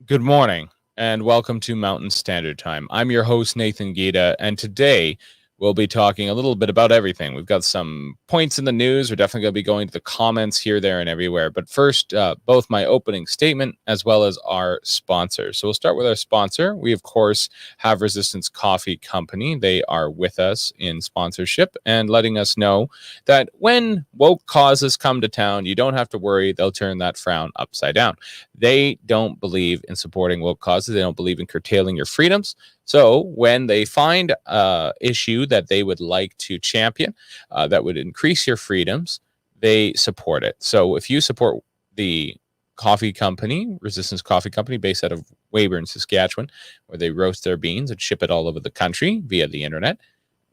Good morning and welcome to Mountain Standard Time. I'm your host, Nathan Giede, and today we'll be talking a little bit about everything. We've got some points in the news. We're definitely going to be going to the comments here, there, and everywhere. But first, both my opening statement as well as our sponsor. So we'll start with our sponsor. We, of course, have Resistance Coffee Company. They are with us in sponsorship and letting us know that when woke causes come to town, you don't have to worry. They'll turn that frown upside down. They don't believe in supporting woke causes. They don't believe in curtailing your freedoms. So when they find an issue that they would like to champion that would increase your freedoms, they support it. So if you support the coffee company, Resistance Coffee Company, based out of Weyburn, Saskatchewan, where they roast their beans and ship it all over the country via the internet,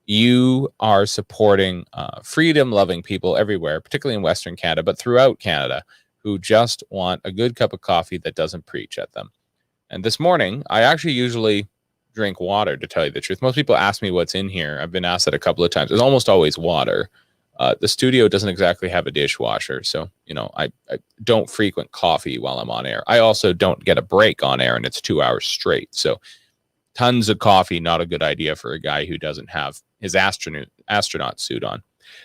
you are supporting freedom-loving people everywhere, particularly in Western Canada, but throughout Canada, who just want a good cup of coffee that doesn't preach at them. And this morning, I actually usually drink water, to tell you the truth. Most people ask me what's in here. I've been asked that a couple of times. It's almost always water. The studio doesn't exactly have a dishwasher, so I don't frequent coffee while I'm on air. I also don't get a break on air, and it's 2 hours straight. So tons of coffee, not a good idea for a guy who doesn't have his astronaut suit on.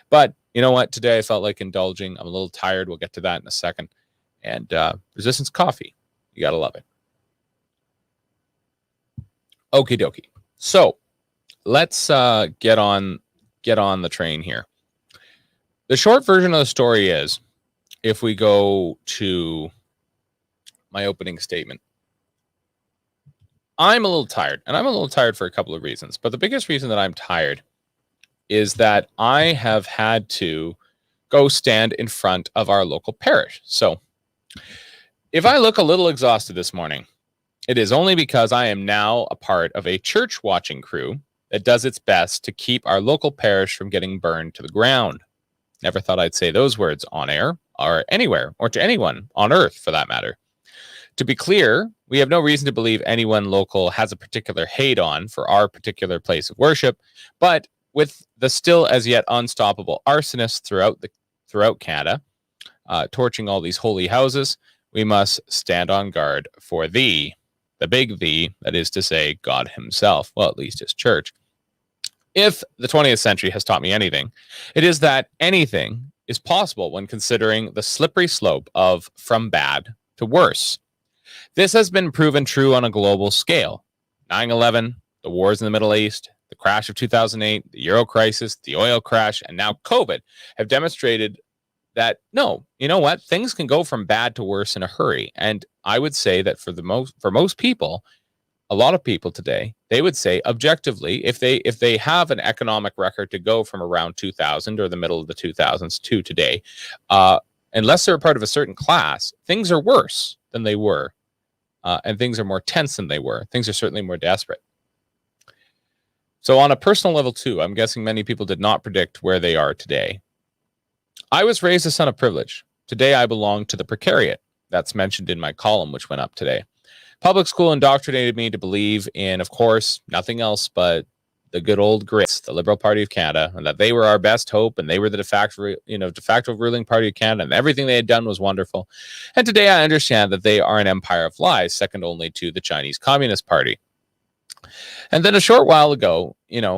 But you know what? Today I felt like indulging. I'm a little tired. We'll get to that in a second. And Resistance Coffee, you gotta love it. Okie dokie. So let's get on the train here. The short version of the story is, if we go to my opening statement, I'm a little tired, and I'm a little tired for a couple of reasons. But the biggest reason that I'm tired is that I have had to go stand in front of our local parish. So if I look a little exhausted this morning, it is only because I am now a part of a church watching crew that does its best to keep our local parish from getting burned to the ground. Never thought I'd say those words on air or anywhere, or to anyone on earth for that matter. To be clear, we have no reason to believe anyone local has a particular hate on for our particular place of worship, but with the still as yet unstoppable arsonists throughout Canada, torching all these holy houses, we must stand on guard for the big V, that is to say, God himself, well, at least his church. If the 20th century has taught me anything, it is that anything is possible when considering the slippery slope of from bad to worse. This has been proven true on a global scale. 9/11, the wars in the Middle East, the crash of 2008, the Euro crisis, the oil crash, and now COVID have demonstrated that, no, you know what? Things can go from bad to worse in a hurry. And I would say that for most people, a lot of people today, they would say objectively, if they have an economic record to go from around 2000 or the middle of the 2000s to today, unless they're a part of a certain class, things are worse than they were. And things are more tense than they were. Things are certainly more desperate. So on a personal level too, I'm guessing many people did not predict where they are today. I was raised a son of privilege. Today I belong to the precariat. That's mentioned in my column, which went up today. Public school indoctrinated me to believe in, of course, nothing else but the good old Grits, the Liberal Party of Canada, and that they were our best hope, and they were the de facto ruling party of Canada, and everything they had done was wonderful. And today I understand that they are an empire of lies, second only to the Chinese Communist Party. And then a short while ago,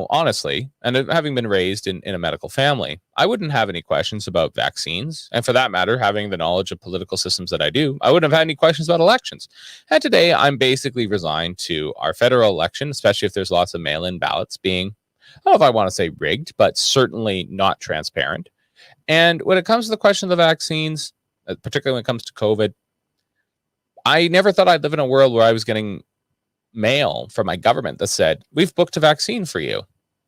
honestly, and having been raised in a medical family, I wouldn't have any questions about vaccines. And for that matter, having the knowledge of political systems that I do, I wouldn't have had any questions about elections. And today I'm basically resigned to our federal election, especially if there's lots of mail-in ballots being, I don't know if I want to say rigged, but certainly not transparent. And when it comes to the question of the vaccines, particularly when it comes to COVID, I never thought I'd live in a world where I was getting mail from my government that said, we've booked a vaccine for you.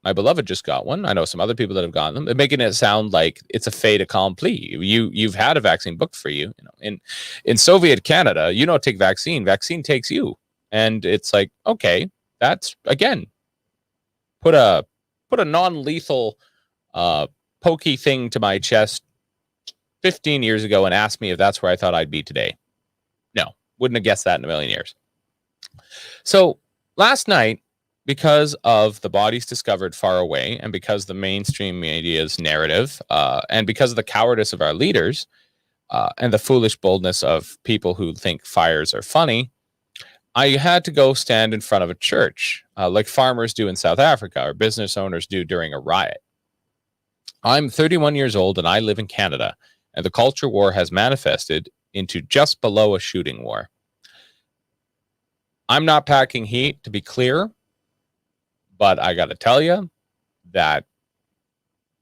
My beloved just got one. I know some other people that have gotten them. They're making it sound like it's a fait accompli. You've had a vaccine booked for you. In Soviet Canada, you don't take vaccine takes you. And it's like, okay, that's again, put a non-lethal pokey thing to my chest 15 years ago and asked me if that's where I thought I'd be today. No, wouldn't have guessed that in a million years. So last night, because of the bodies discovered far away, and because the mainstream media's narrative, and because of the cowardice of our leaders, and the foolish boldness of people who think fires are funny, I had to go stand in front of a church, like farmers do in South Africa or business owners do during a riot. I'm 31 years old and I live in Canada, and the culture war has manifested into just below a shooting war. I'm not packing heat, to be clear, but I got to tell you that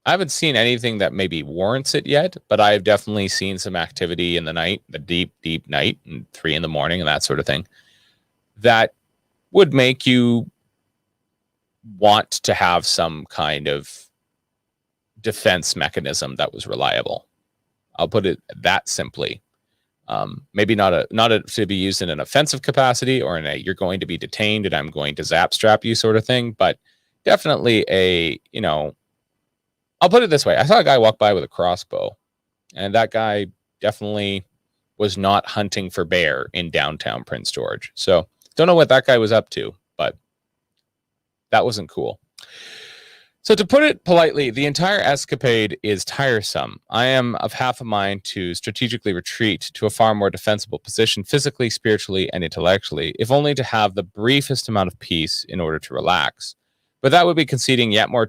I haven't seen anything that maybe warrants it yet, but I've definitely seen some activity in the night, the deep, deep night, and 3 in the morning and that sort of thing, that would make you want to have some kind of defense mechanism that was reliable. I'll put it that simply. Maybe not to be used in an offensive capacity or in a you're going to be detained and I'm going to zap strap you sort of thing, but definitely I'll put it this way. I saw a guy walk by with a crossbow, and that guy definitely was not hunting for bear in downtown Prince George. So don't know what that guy was up to, but that wasn't cool. So to put it politely, the entire escapade is tiresome. I am of half a mind to strategically retreat to a far more defensible position physically, spiritually, and intellectually, if only to have the briefest amount of peace in order to relax. But that would be conceding yet more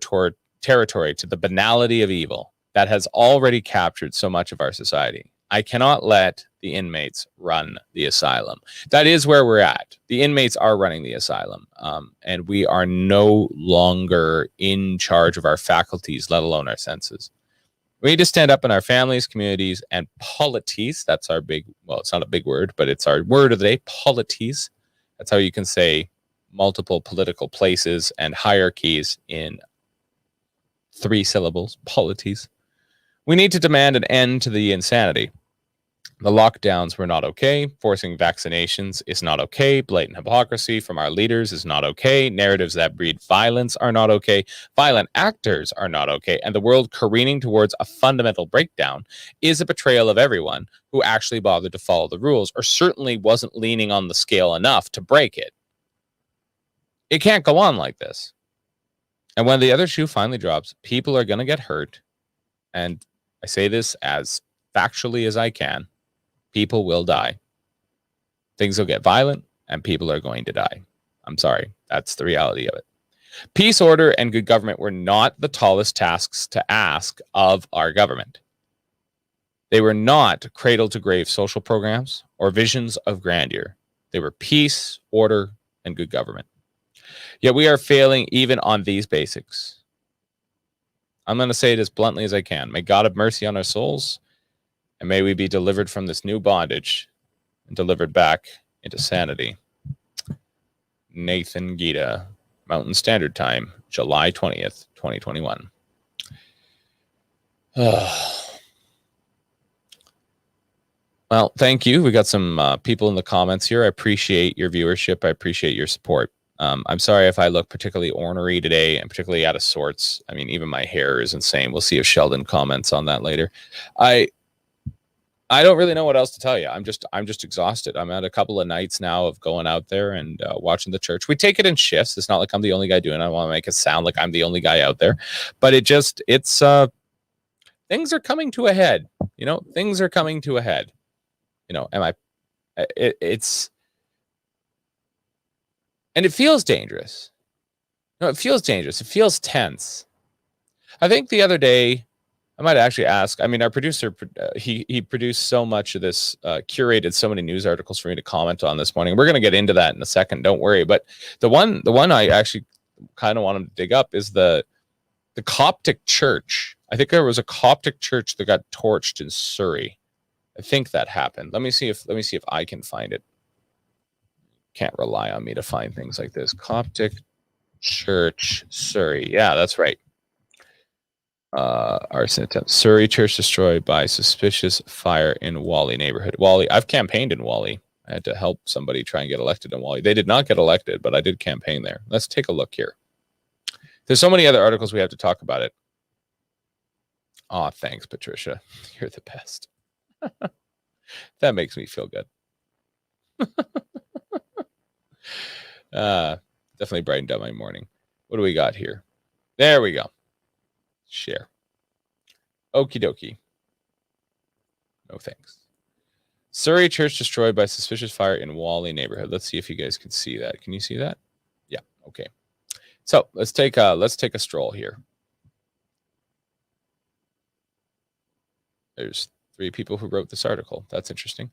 territory to the banality of evil that has already captured so much of our society. I cannot let the inmates run the asylum. That is where we're at. The inmates are running the asylum, and we are no longer in charge of our faculties, let alone our senses. We need to stand up in our families, communities, and polities. That's our it's not a big word, but it's our word of the day, polities. That's how you can say multiple political places and hierarchies in 3 syllables, polities. We need to demand an end to the insanity. The lockdowns were not okay. Forcing vaccinations is not okay. Blatant hypocrisy from our leaders is not okay. Narratives that breed violence are not okay. Violent actors are not okay. And the world careening towards a fundamental breakdown is a betrayal of everyone who actually bothered to follow the rules or certainly wasn't leaning on the scale enough to break it. It can't go on like this. And when the other shoe finally drops, people are going to get hurt. And I say this as factually as I can. People will die. Things will get violent and people are going to die. I'm sorry. That's the reality of it. Peace, order, and good government were not the tallest tasks to ask of our government. They were not cradle to grave social programs or visions of grandeur. They were peace, order, and good government. Yet we are failing even on these basics. I'm going to say it as bluntly as I can. May God have mercy on our souls, and may we be delivered from this new bondage and delivered back into sanity. Nathan Giede, Mountain Standard Time, July 20th, 2021. Well, thank you. We got some people in the comments here. I appreciate your viewership. I appreciate your support. I'm sorry if I look particularly ornery today and particularly out of sorts. I mean, even my hair is insane. We'll see if Sheldon comments on that later. I don't really know what else to tell you. I'm just exhausted. I'm at a couple of nights now of going out there and watching the church. We take it in shifts. It's not like I'm the only guy doing it. I want to make it sound like I'm the only guy out there, but it's things are coming to a head. Things are coming to a head. And it feels dangerous. No, it feels dangerous. It feels tense. I think the other day, I might actually ask. I mean, our producer, he produced so much of this, curated so many news articles for me to comment on this morning. We're going to get into that in a second. Don't worry. But the one I actually kind of want to dig up is the Coptic church. I think there was a Coptic church that got torched in Surrey. I think that happened. Let me see if I can find it. Can't rely on me to find things like this. Coptic church, Surrey. Yeah, that's right. Arson attempt. Surrey church destroyed by suspicious fire in Whalley neighborhood. Whalley. I've campaigned in Whalley. I had to help somebody try and get elected in Whalley. They did not get elected, but I did campaign there. Let's take a look here. There's so many other articles we have to talk about it. Oh, thanks, Patricia. You're the best. That makes me feel good. Definitely brightened up my morning. What do we got here? There we go. Share. Okie dokie. No thanks. Surrey church destroyed by suspicious fire in Whalley neighborhood. Let's see if you guys can see that. Can you see that? Yeah. Okay. So let's take a stroll here. There's 3 people who wrote this article. That's interesting.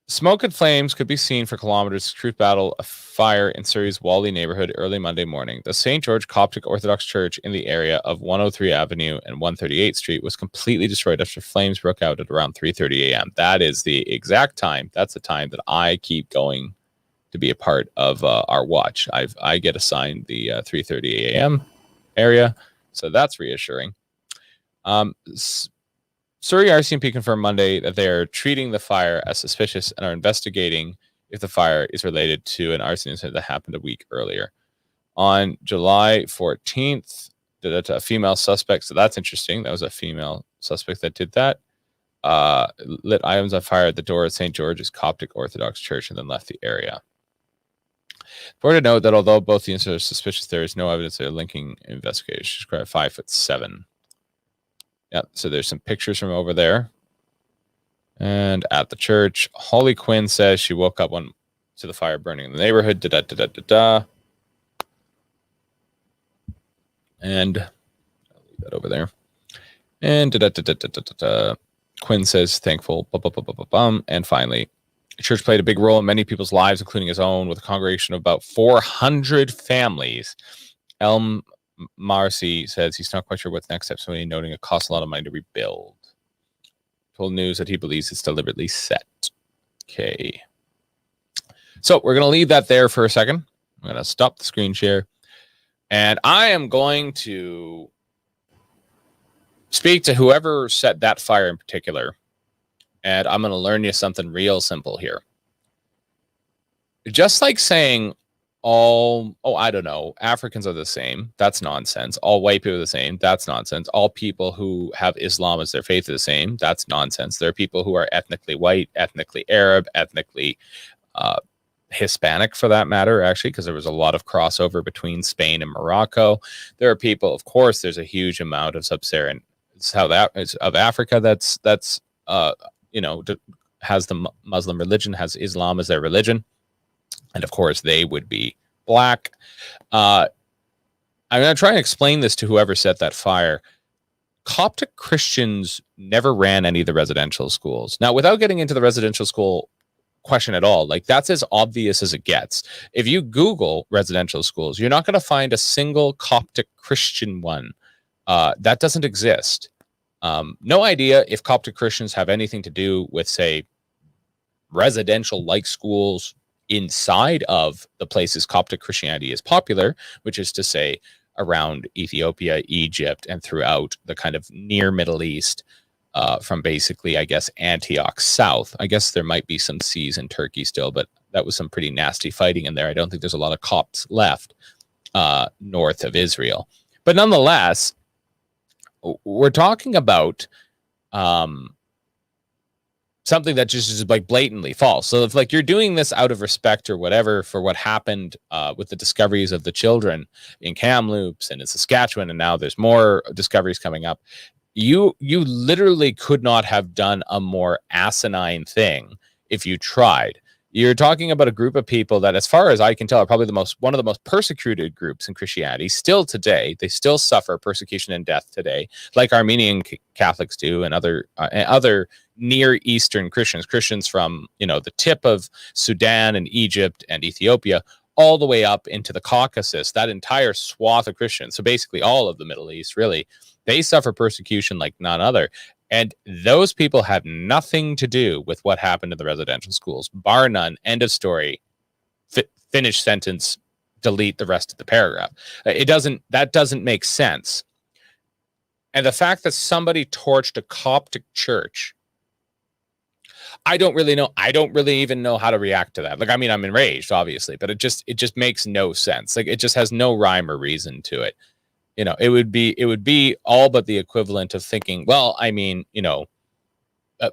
Smoke and flames could be seen for kilometers. Truth battle a fire in Surrey's Whalley neighborhood early Monday morning. The St. George Coptic Orthodox Church in the area of 103 Avenue and 138th Street was completely destroyed after flames broke out at around 3:30 a.m. That is the exact time. That's the time that I keep going to be a part of our watch. I get assigned the 3:30 a.m. area, so that's reassuring. Surrey RCMP confirmed Monday that they are treating the fire as suspicious and are investigating if the fire is related to an arson incident that happened a week earlier. On July 14th, a female suspect, so that's interesting. That was a female suspect that did that. Lit items on fire at the door at St. George's Coptic Orthodox Church and then left the area. Important to note that although both the incidents are suspicious, there is no evidence they're linking investigators. She's quite 5'7". Yeah, so there's some pictures from over there. And at the church, Holly Quinn says she woke up to the fire burning in the neighborhood. And I'll leave that over there. And Quinn says thankful. And finally, the church played a big role in many people's lives, including his own, with a congregation of about 400 families. Elm Marcy says he's not quite sure what's next step, so noting it costs a lot of money to rebuild. Told news that he believes it's deliberately set. Okay. So we're going to leave that there for a second. I'm going to stop the screen share. And I am going to speak to whoever set that fire in particular. And I'm going to learn you something real simple here. Just like saying I don't know, Africans are the same. That's nonsense. All white people are the same. That's nonsense. All people who have Islam as their faith are the same. That's nonsense. There are people who are ethnically white, ethnically Arab, ethnically Hispanic for that matter, actually, because there was a lot of crossover between Spain and Morocco. There are people, of course, there's a huge amount of sub-Saharan of Africa that's has the Muslim religion, has Islam as their religion. And of course, they would be black. I'm going to try and explain this to whoever set that fire. Coptic Christians never ran any of the residential schools. Now, without getting into the residential school question at all, like that's as obvious as it gets. If you Google residential schools, you're not going to find a single Coptic Christian one. That doesn't exist. No idea if Coptic Christians have anything to do with, say, residential-like schools inside of the places Coptic Christianity is popular, which is to say around Ethiopia, Egypt, and throughout the kind of near Middle East, from basically, I guess, Antioch south. I guess there might be some C's in Turkey still, but that was some pretty nasty fighting in there. I don't think there's a lot of Copts left north of Israel. But nonetheless, we're talking about something that just is like blatantly false. So if like you're doing this out of respect or whatever for what happened with the discoveries of the children in Kamloops and in Saskatchewan, and now there's more discoveries coming up, you literally could not have done a more asinine thing if you tried. You're talking about a group of people that, as far as I can tell, are probably one of the most persecuted groups in Christianity. Still today, they still suffer persecution and death today, like Armenian Catholics do, and other Near Eastern Christians from the tip of Sudan and Egypt and Ethiopia, all the way up into the Caucasus. That entire swath of Christians, so basically all of the Middle East, really, they suffer persecution like none other. And those people have nothing to do with what happened in the residential schools, bar none. End of story. Finish sentence. Delete the rest of the paragraph. That doesn't make sense. And the fact that somebody torched a Coptic church, I don't really know. I don't really even know how to react to that. Like, I mean, I'm enraged, obviously, but it just makes no sense. Like, it just has no rhyme or reason to it. It would be all but the equivalent of thinking, well, I mean,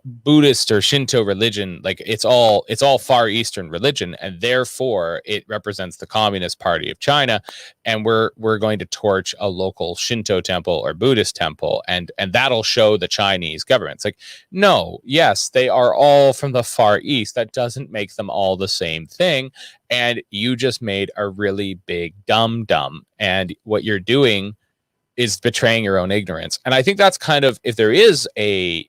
Buddhist or Shinto religion, like it's all Far Eastern religion, and therefore it represents the Communist Party of China, and we're going to torch a local Shinto temple or Buddhist temple, and that'll show the Chinese government. It's like, no, yes, they are all from the Far East. That doesn't make them all the same thing, and you just made a really big dumb, and what you're doing is betraying your own ignorance. And I think that's kind of, if there is a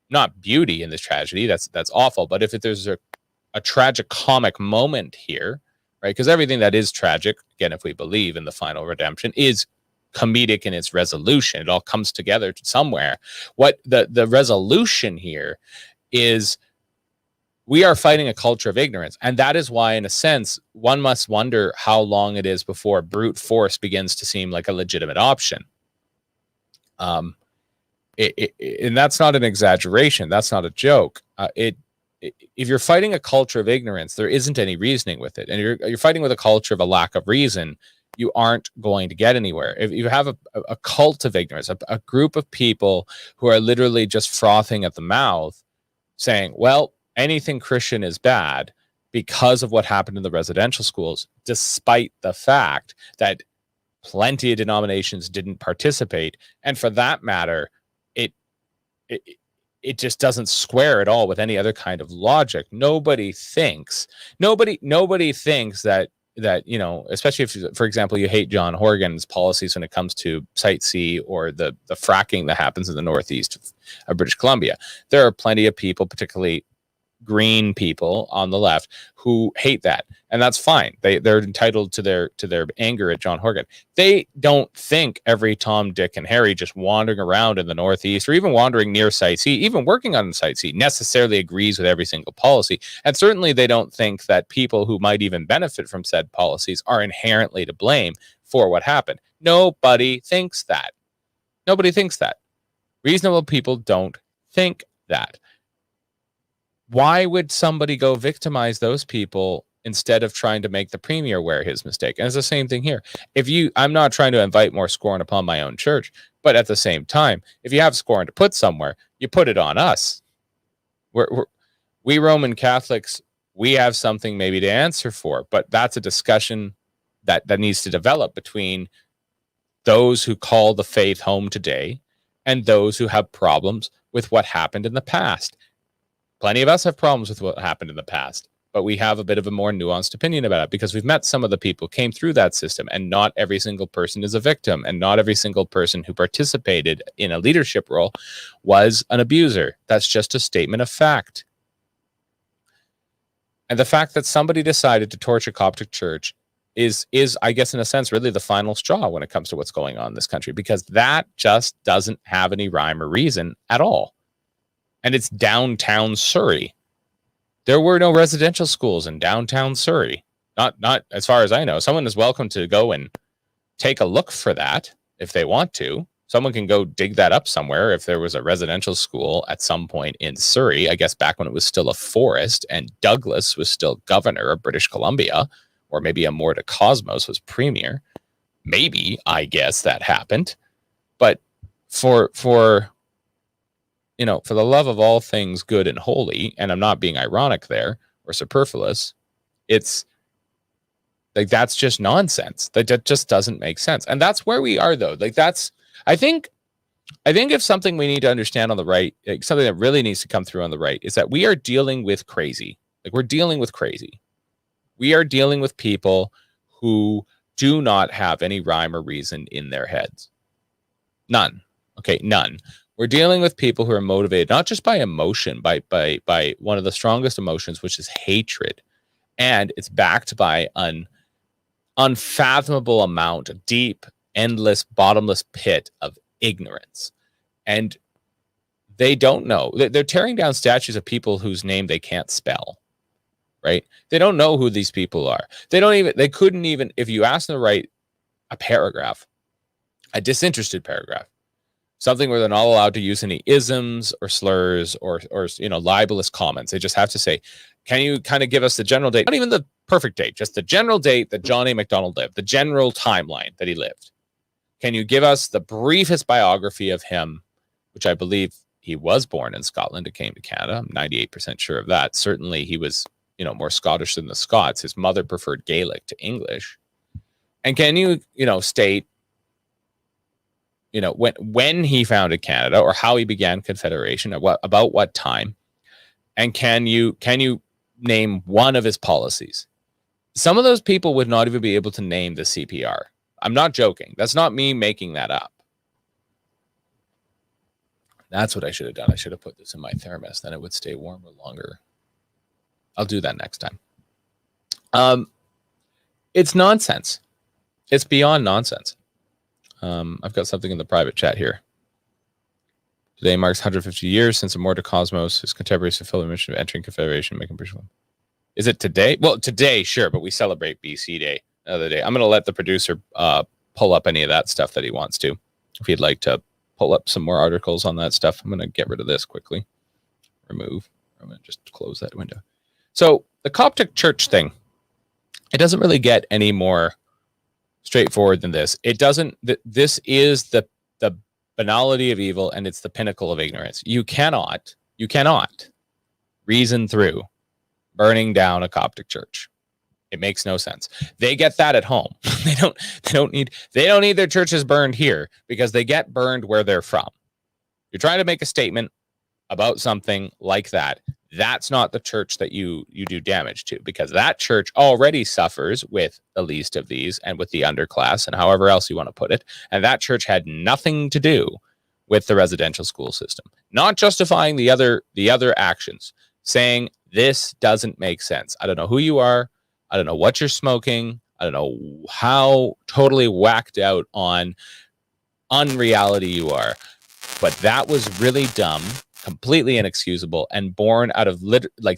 not beauty in this tragedy, that's awful, but if there's a tragic comic moment here, right? Because everything that is tragic, again, if we believe in the final redemption, is comedic in its resolution. It all comes together somewhere. What the resolution here is, we are fighting a culture of ignorance, and that is why, in a sense, one must wonder how long it is before brute force begins to seem like a legitimate option. And that's not an exaggeration. That's not a joke. If you're fighting a culture of ignorance, there isn't any reasoning with it. And you're fighting with a culture of a lack of reason, you aren't going to get anywhere. If you have a cult of ignorance, a group of people who are literally just frothing at the mouth, saying, well, anything Christian is bad because of what happened in the residential schools, despite the fact that plenty of denominations didn't participate. And for that matter, it just doesn't square at all with any other kind of logic. Nobody thinks that, you know, especially if, for example, you hate John Horgan's policies when it comes to Site C or the fracking that happens in the northeast of British Columbia. There are plenty of people, particularly green people on the left, who hate that, and that's fine. They're entitled to their anger at John Horgan. They don't think every Tom, Dick, and Harry just wandering around in the northeast, or even wandering near Site C, even working on Site C, necessarily agrees with every single policy. And certainly they don't think that people who might even benefit from said policies are inherently to blame for what happened. Nobody thinks that. Nobody thinks that. Reasonable people don't think that. Why would somebody go victimize those people instead of trying to make the premier wear his mistake? And it's the same thing here. I'm not trying to invite more scorn upon my own church, but at the same time, if you have scorn to put somewhere, you put it on us. We Roman Catholics, we have something maybe to answer for, but that's a discussion that needs to develop between those who call the faith home today and those who have problems with what happened in the past. Plenty of us have problems with what happened in the past, but we have a bit of a more nuanced opinion about it because we've met some of the people who came through that system, and not every single person is a victim, and not every single person who participated in a leadership role was an abuser. That's just a statement of fact. And the fact that somebody decided to torch a Coptic church is, I guess, in a sense, really the final straw when it comes to what's going on in this country, because that just doesn't have any rhyme or reason at all. And it's downtown Surrey. There were no residential schools in downtown Surrey. Not as far as I know. Someone is welcome to go and take a look for that if they want to. Someone can go dig that up somewhere if there was a residential school at some point in Surrey, I guess back when it was still a forest and Douglas was still governor of British Columbia, or maybe Amorta Cosmos was premier. Maybe, I guess, that happened. But for the love of all things good and holy, and I'm not being ironic there or superfluous, it's like, that's just nonsense. That just doesn't make sense. And that's where we are, though. Like, that's, I think if something we need to understand on the right, like something that really needs to come through on the right, is that we are dealing with crazy. Like, we're dealing with crazy. We are dealing with people who do not have any rhyme or reason in their heads. None. Okay, none. We're dealing with people who are motivated not just by emotion, by one of the strongest emotions, which is hatred. And it's backed by an unfathomable amount, a deep, endless, bottomless pit of ignorance. And they don't know. They're tearing down statues of people whose name they can't spell, right? They don't know who these people are. They couldn't even, if you ask them to write a paragraph, a disinterested paragraph, something where they're not allowed to use any isms or slurs or libelous comments. They just have to say, can you kind of give us the general date? Not even the perfect date, just the general date that John A. Macdonald lived, the general timeline that he lived. Can you give us the briefest biography of him, which I believe he was born in Scotland and came to Canada. I'm 98% sure of that. Certainly he was, more Scottish than the Scots. His mother preferred Gaelic to English. And can you, state, when he founded Canada or how he began Confederation or about what time? And can you name one of his policies? Some of those people would not even be able to name the CPR. I'm not joking. That's not me making that up. That's what I should have done. I should have put this in my thermos. Then it would stay warmer longer. I'll do that next time. It's nonsense. It's beyond nonsense. I've got something in the private chat here. Today marks 150 years since Immortal Cosmos, his contemporaries fulfilled the mission of entering Confederation, making British. Is it today? Well, today, sure, but we celebrate BC Day another day. I'm going to let the producer pull up any of that stuff that he wants to. If he'd like to pull up some more articles on that stuff, I'm going to get rid of this quickly. Remove. I'm going to just close that window. So the Coptic Church thing, it doesn't really get any more straightforward than this. It doesn't. This is the banality of evil, and it's the pinnacle of ignorance. You cannot reason through burning down a Coptic church. It makes no sense. They get that at home. They don't need their churches burned here because they get burned where they're from. You're trying to make a statement about something like that. That's not the church that you do damage to, because that church already suffers with the least of these and with the underclass and however else you want to put it. And that church had nothing to do with the residential school system. Not justifying the other actions, saying this doesn't make sense. I don't know who you are. I don't know what you're smoking. I don't know how totally whacked out on unreality you are. But that was really dumb, completely inexcusable, and born out of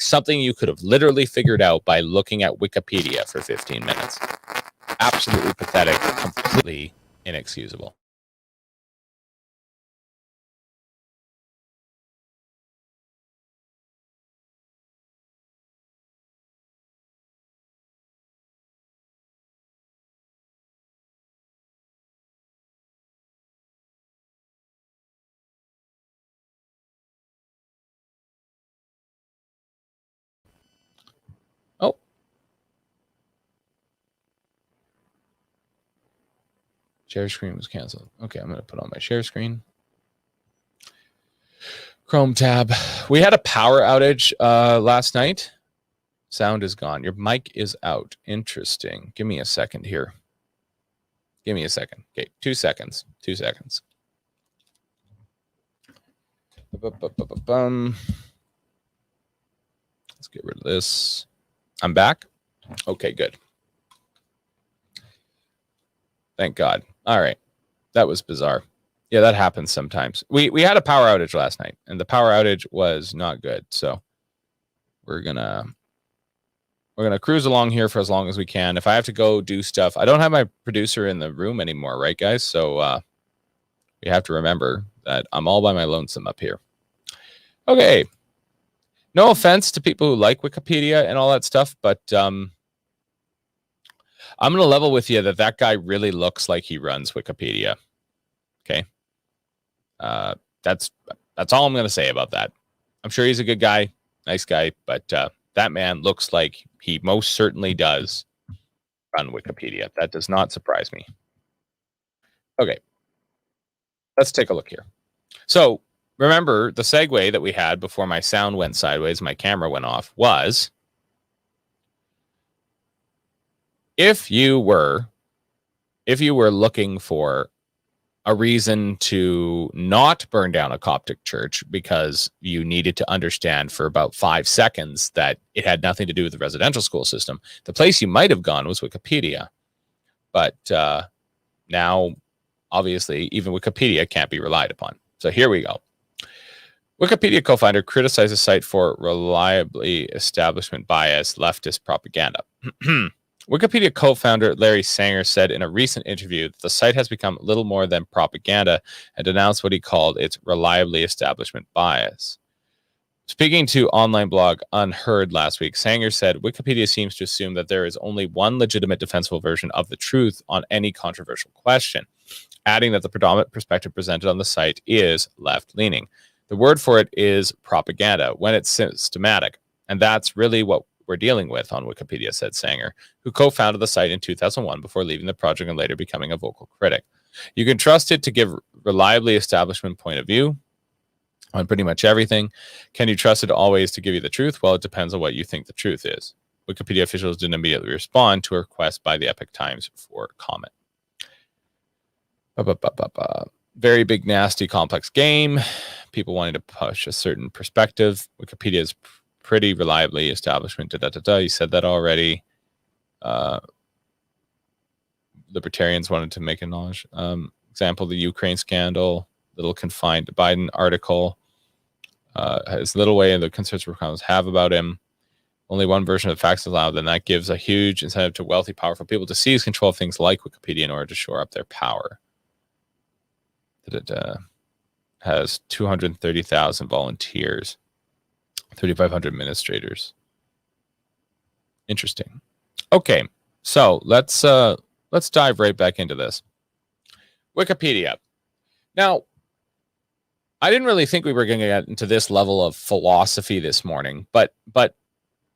something you could have literally figured out by looking at Wikipedia for 15 minutes. Absolutely pathetic, completely inexcusable. Oh. Share screen was canceled. Okay, I'm going to put on my share screen. Chrome tab. We had a power outage last night. Sound is gone. Your mic is out. Interesting. Give me a second here. Give me a second. Okay, 2 seconds. 2 seconds. Let's get rid of this. I'm back. Okay, good. Thank God. All right. That was bizarre. Yeah, that happens sometimes. We had a power outage last night, and the power outage was not good. So we're gonna cruise along here for as long as we can. If I have to go do stuff, I don't have my producer in the room anymore, right, guys? So we have to remember that I'm all by my lonesome up here. Okay. No offense to people who like Wikipedia and all that stuff, but I'm going to level with you that guy really looks like he runs Wikipedia. Okay. That's all I'm going to say about that. I'm sure he's a good guy, nice guy, but that man looks like he most certainly does run Wikipedia. That does not surprise me. Okay. Let's take a look here. So remember the segue that we had before my sound went sideways, my camera went off, was if you were looking for a reason to not burn down a Coptic church because you needed to understand for about 5 seconds that it had nothing to do with the residential school system, the place you might have gone was Wikipedia. But now, obviously, even Wikipedia can't be relied upon. So here we go. Wikipedia co-founder criticizes the site for reliably establishment bias, leftist propaganda. Wikipedia co-founder Larry Sanger said in a recent interview that the site has become little more than propaganda and denounced what he called its reliably establishment bias. Speaking to online blog Unheard last week, Sanger said Wikipedia seems to assume that there is only one legitimate defensible version of the truth on any controversial question, adding that the predominant perspective presented on the site is left-leaning. The word for it is propaganda when it's systematic. And that's really what we're dealing with on Wikipedia, said Sanger, who co-founded the site in 2001 before leaving the project and later becoming a vocal critic. You can trust it to give reliably establishment point of view on pretty much everything. Can you trust it always to give you the truth? Well, it depends on what you think the truth is. Wikipedia officials didn't immediately respond to a request by the Epoch Times for comment. Very big, nasty, complex game. People wanting to push a certain perspective. Wikipedia is pretty reliably establishment. You said that already. Libertarians wanted to make a knowledge. Example, the Ukraine scandal, little confined to Biden article. Has little way the conservative comments have about him. Only one version of facts allowed, then that gives a huge incentive to wealthy, powerful people to seize control of things like Wikipedia in order to shore up their power. It has 230,000 volunteers, 3,500 administrators. Interesting. Okay, so let's dive right back into this. Wikipedia. Now, I didn't really think we were going to get into this level of philosophy this morning, but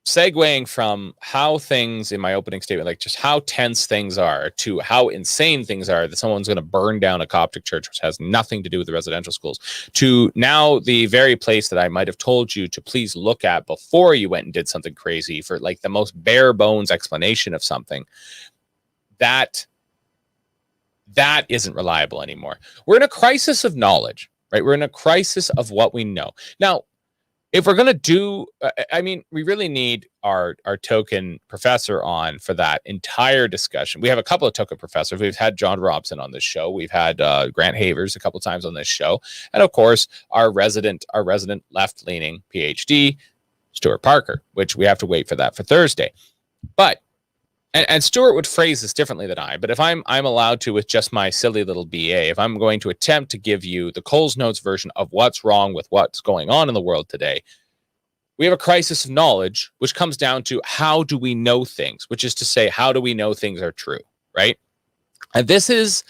segueing from how things in my opening statement, like just how tense things are, to how insane things are, that someone's going to burn down a Coptic church, which has nothing to do with the residential schools, to now the very place that I might have told you to please look at before you went and did something crazy for like the most bare bones explanation of something, that isn't reliable anymore. We're in a crisis of knowledge, right? We're in a crisis of what we know. Now, if we're going to do, we really need our token professor on for that entire discussion. We have a couple of token professors. We've had John Robson on this show. We've had Grant Havers a couple of times on this show. And of course, our resident left-leaning PhD, Stuart Parker, which we have to wait for that for Thursday. But and Stuart would phrase this differently than I, but if I'm allowed to, with just my silly little BA, if I'm going to attempt to give you the Coles Notes version of what's wrong with what's going on in the world today, we have a crisis of knowledge, which comes down to how do we know things, which is to say, how do we know things are true, right? And this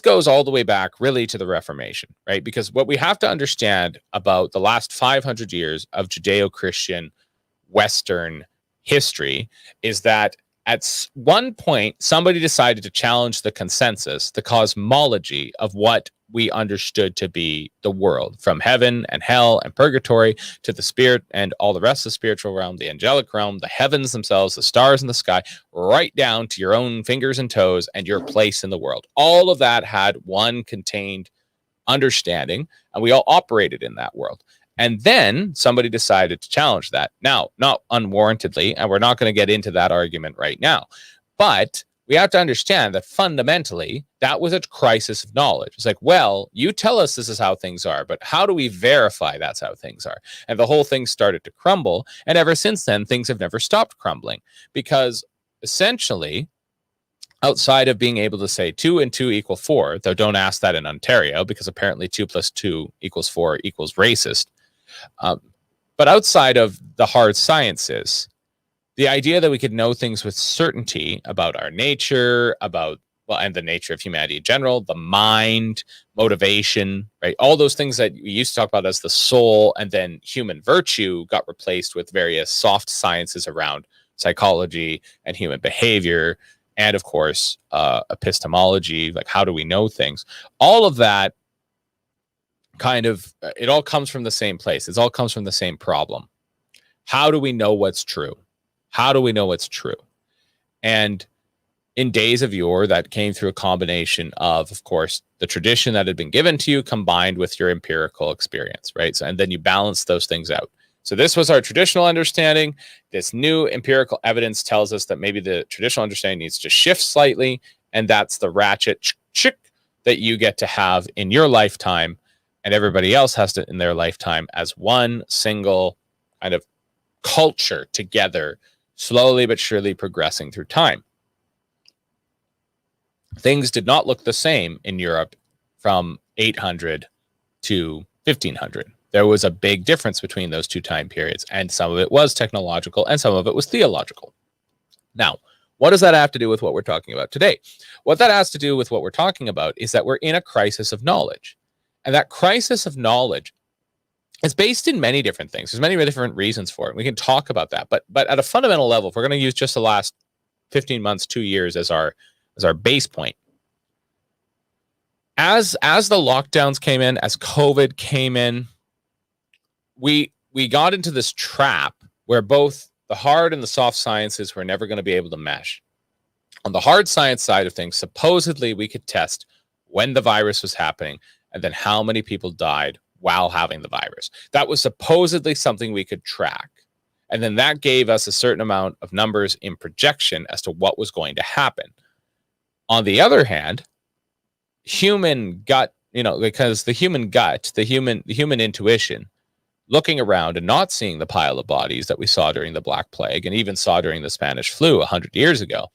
goes all the way back really to the Reformation, right? Because what we have to understand about the last 500 years of Judeo-Christian Western history is that at one point, somebody decided to challenge the consensus, the cosmology of what we understood to be the world, from heaven and hell and purgatory to the spirit and all the rest of the spiritual realm, the angelic realm, the heavens themselves, the stars in the sky, right down to your own fingers and toes and your place in the world. All of that had one contained understanding, and we all operated in that world. And then somebody decided to challenge that. Now, not unwarrantedly, and we're not going to get into that argument right now. But we have to understand that fundamentally, that was a crisis of knowledge. It's like, well, you tell us this is how things are, but how do we verify that's how things are? And the whole thing started to crumble. And ever since then, things have never stopped crumbling. Because essentially, outside of being able to say 2 and 2 equal 4, though don't ask that in Ontario, because apparently 2 plus 2 equals 4 equals racist. But outside of the hard sciences, the idea that we could know things with certainty about our nature, and the nature of humanity in general, the mind, motivation, right? All those things that we used to talk about as the soul, and then human virtue got replaced with various soft sciences around psychology and human behavior, and of course, epistemology, like how do we know things? All of that it all comes from the same place. It all comes from the same problem. How do we know what's true? How do we know what's true? And in days of yore, that came through a combination of course, the tradition that had been given to you combined with your empirical experience, right? So, and then you balance those things out. So this was our traditional understanding. This new empirical evidence tells us that maybe the traditional understanding needs to shift slightly, and that's the ratchet that you get to have in your lifetime, and everybody else has to in their lifetime, as one single kind of culture together, slowly but surely progressing through time. Things did not look the same in Europe from 800 to 1500. There was a big difference between those two time periods, and some of it was technological and some of it was theological. Now, what does that have to do with what we're talking about today? What that has to do with what we're talking about is that we're in a crisis of knowledge. And that crisis of knowledge It's based in many different things. There's many different reasons for it. We can talk about that. But at a fundamental level, if we're going to use just the last 15 months, 2 years as our base point, as the lockdowns came in, as COVID came in, we got into this trap where both the hard and the soft sciences were never going to be able to mesh. On the hard science side of things, supposedly we could test when the virus was happening and then how many people died while having the virus. That was supposedly something we could track. And then that gave us a certain amount of numbers in projection as to what was going to happen. On the other hand, human gut, because the human gut, the human intuition, looking around and not seeing the pile of bodies that we saw during the Black Plague and even saw during the Spanish flu 100 years ago,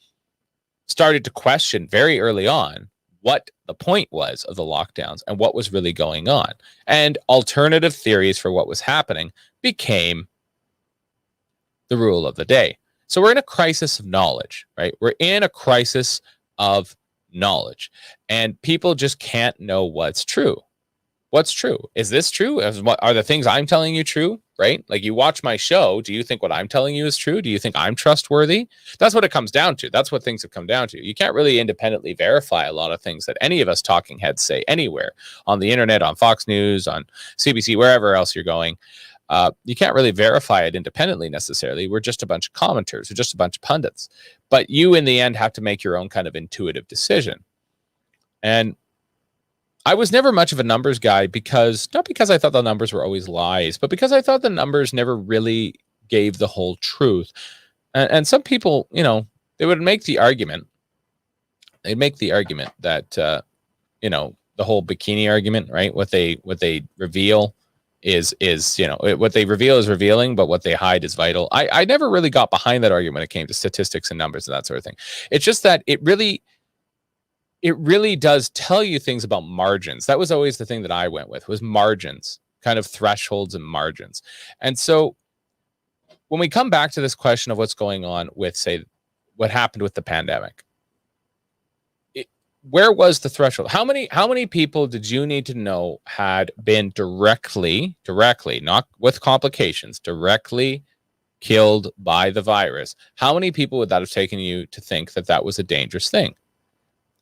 started to question very early on what the point was of the lockdowns and what was really going on. And alternative theories for what was happening became the rule of the day. So we're in a crisis of knowledge, right? We're in a crisis of knowledge, and people just can't know what's true. What's true? Is this true? Are the things I'm telling you true? Right? Like, you watch my show. Do you think what I'm telling you is true? Do you think I'm trustworthy? That's what it comes down to. That's what things have come down to. You can't really independently verify a lot of things that any of us talking heads say anywhere on the internet, on Fox News, on CBC, wherever else you're going. You can't really verify it independently necessarily. We're just a bunch of commenters. We're just a bunch of pundits. But you, in the end, have to make your own kind of intuitive decision. And I was never much of a numbers guy, not because I thought the numbers were always lies, but because I thought the numbers never really gave the whole truth. And some people, they would make the argument. They'd make the argument that, the whole bikini argument, right? What they reveal is what they reveal is revealing, but what they hide is vital. I never really got behind that argument when it came to statistics and numbers and that sort of thing. It's just that it really does tell you things about margins. That was always the thing that I went with, was margins, kind of thresholds and margins. And so when we come back to this question of what's going on with, say, what happened with the pandemic, where was the threshold? How many people did you need to know had been directly, not with complications, directly killed by the virus? How many people would that have taken you to think that that was a dangerous thing?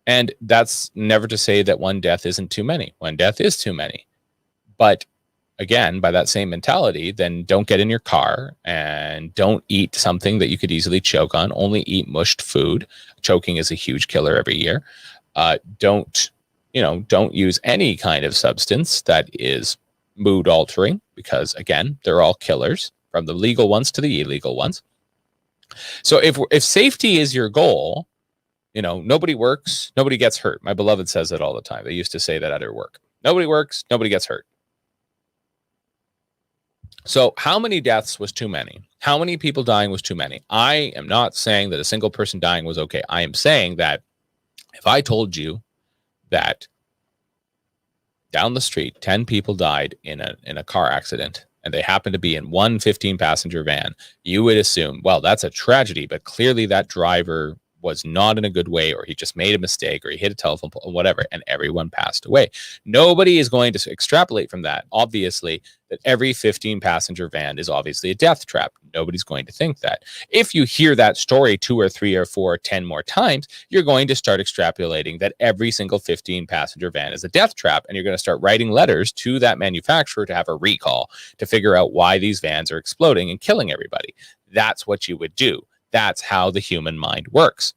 And that's never to say that one death isn't too many. One death is too many. But again, by that same mentality, then don't get in your car and don't eat something that you could easily choke on. Only eat mushed food. Choking is a huge killer every year. Don't use any kind of substance that is mood altering, because again, they're all killers, from the legal ones to the illegal ones. So if safety is your goal, nobody works, nobody gets hurt. My beloved says it all the time. They used to say that at her work. Nobody works, nobody gets hurt. So how many deaths was too many? How many people dying was too many? I am not saying that a single person dying was okay. I am saying that if I told you that down the street, 10 people died in a car accident, and they happened to be in one 15-passenger van, you would assume, well, that's a tragedy, but clearly that driver was not in a good way, or he just made a mistake, or he hit a telephone pole, or whatever, and everyone passed away. Nobody is going to extrapolate from that, obviously, that every 15-passenger van is obviously a death trap. Nobody's going to think that. If you hear that story 2 or 3 or 4 or 10 more times, you're going to start extrapolating that every single 15-passenger van is a death trap, and you're going to start writing letters to that manufacturer to have a recall to figure out why these vans are exploding and killing everybody. That's what you would do. That's how the human mind works.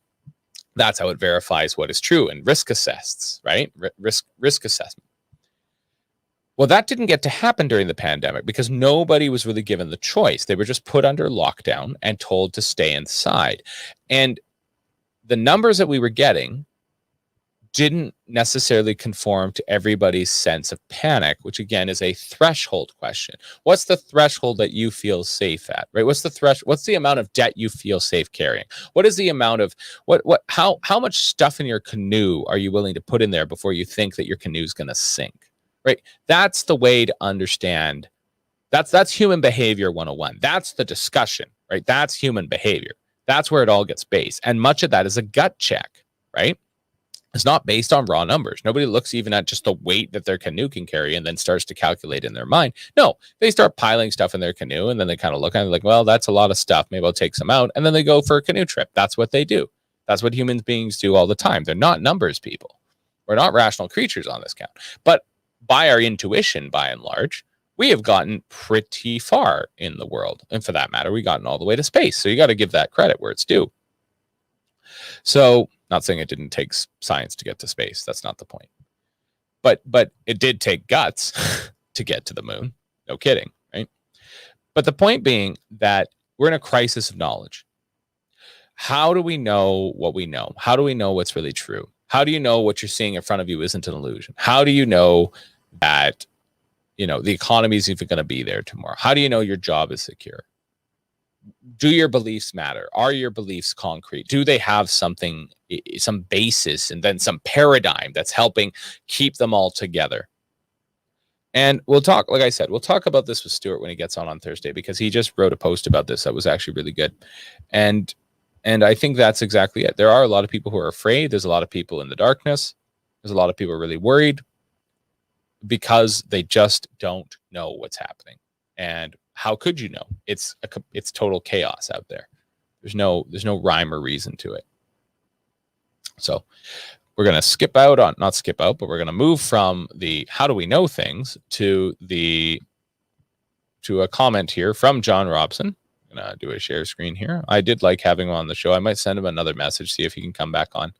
That's how it verifies what is true and risk assesses, right? Risk assessment. Well, that didn't get to happen during the pandemic because nobody was really given the choice. They were just put under lockdown and told to stay inside. And the numbers that we were getting didn't necessarily conform to everybody's sense of panic, which again is a threshold question. What's the threshold that you feel safe at, right? What's the amount of debt you feel safe carrying? What is the amount of how much stuff in your canoe are you willing to put in there before you think that your canoe is going to sink, right? That's the way to understand. That's human behavior 101. That's the discussion, right? That's human behavior. That's where it all gets based. And much of that is a gut check, right? It's not based on raw numbers. Nobody looks even at just the weight that their canoe can carry and then starts to calculate in their mind. No, they start piling stuff in their canoe, and then they kind of look at it like, well, that's a lot of stuff. Maybe I'll take some out. And then they go for a canoe trip. That's what they do. That's what human beings do all the time. They're not numbers people. We're not rational creatures on this count. But by our intuition, by and large, we have gotten pretty far in the world. And for that matter, we've gotten all the way to space. So you got to give that credit where it's due. So, not saying it didn't take science to get to space. That's not the point. But it did take guts to get to the moon. No kidding, right? But the point being that we're in a crisis of knowledge. How do we know what we know? How do we know what's really true? How do you know what you're seeing in front of you isn't an illusion? How do you know that, the economy is even going to be there tomorrow? How do you know your job is secure? Do your beliefs matter? Are your beliefs concrete? Do they have something, some basis, and then some paradigm that's helping keep them all together? And we'll talk, like I said, we'll talk about this with Stuart when he gets on Thursday, because he just wrote a post about this that was actually really good. And I think that's exactly it. There are a lot of people who are afraid. There's a lot of people in the darkness. There's a lot of people really worried because they just don't know what's happening. And how could you know? It's total chaos out there. There's no rhyme or reason to it. So we're going to not skip out, but we're going to move from the how do we know things to a comment here from John Robson. I'm going to do a share screen here. I did like having him on the show. I might send him another message, see if he can come back on.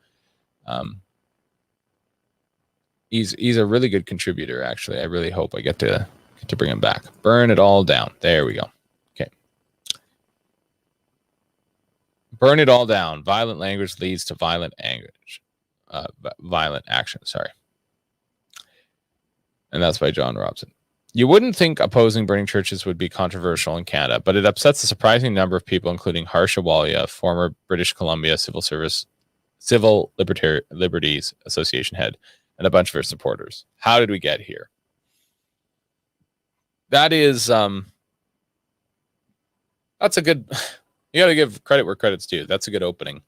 He's a really good contributor, actually. I really hope I get to bring him back. Burn it all down. There we go. Okay. Burn it all down. Violent language leads to violent action. Sorry. And that's by John Robson. You wouldn't think opposing burning churches would be controversial in Canada, but it upsets a surprising number of people, including Harsha Walia, former British Columbia Civil Liberties Association head, and a bunch of her supporters. How did we get here? That is, that's a good, you got to give credit where credit's due. That's a good opening.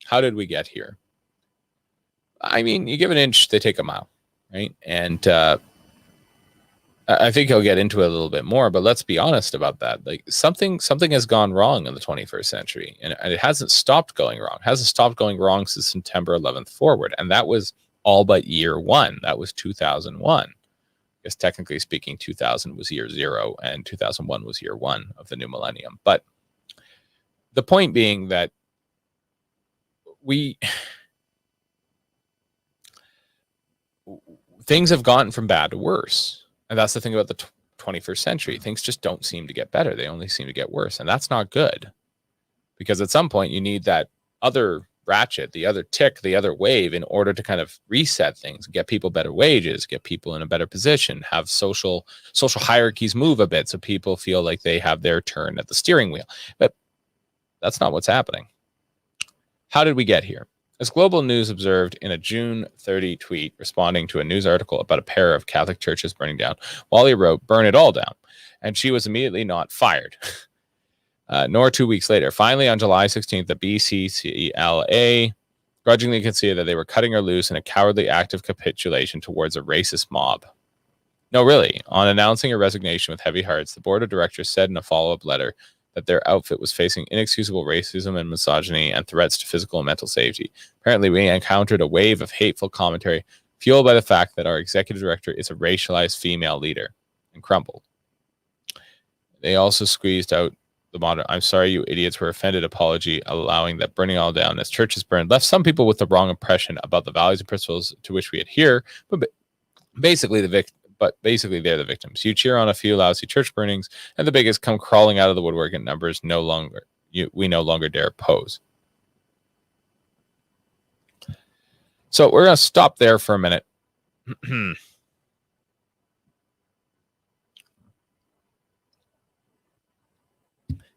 How did we get here? I mean, you give an inch, they take a mile, right? And I think he'll get into it a little bit more, but let's be honest about that. Like something has gone wrong in the 21st century, and it hasn't stopped going wrong. It hasn't stopped going wrong since September 11th forward. And that was all but year one. That was 2001. Because technically speaking, 2000 was year zero and 2001 was year one of the new millennium. But the point being that things have gotten from bad to worse. And that's the thing about the 21st century. Things just don't seem to get better. They only seem to get worse. And that's not good. Because at some point you need that other ratchet, the other tick, the other wave in order to kind of reset things, get people better wages, get people in a better position, have social hierarchies move a bit so people feel like they have their turn at the steering wheel. But that's not what's happening. How did we get here? As Global News observed in a June 30 tweet responding to a news article about a pair of Catholic churches burning down, Wally wrote, "Burn it all down." And she was immediately not fired. Nor 2 weeks later. Finally, on July 16th, the BCCLA grudgingly conceded that they were cutting her loose in a cowardly act of capitulation towards a racist mob. No, really. On announcing her resignation with heavy hearts, the board of directors said in a follow-up letter that their outfit was facing inexcusable racism and misogyny and threats to physical and mental safety. Apparently, we encountered a wave of hateful commentary fueled by the fact that our executive director is a racialized female leader, and crumbled. They also squeezed out the modern "I'm sorry you idiots were offended" apology, allowing that burning all down as churches burned left some people with the wrong impression about the values and principles to which we adhere, but basically they're the victims. You cheer on a few lousy church burnings, and the biggest come crawling out of the woodwork in numbers we no longer dare oppose. So we're going to stop there for a minute.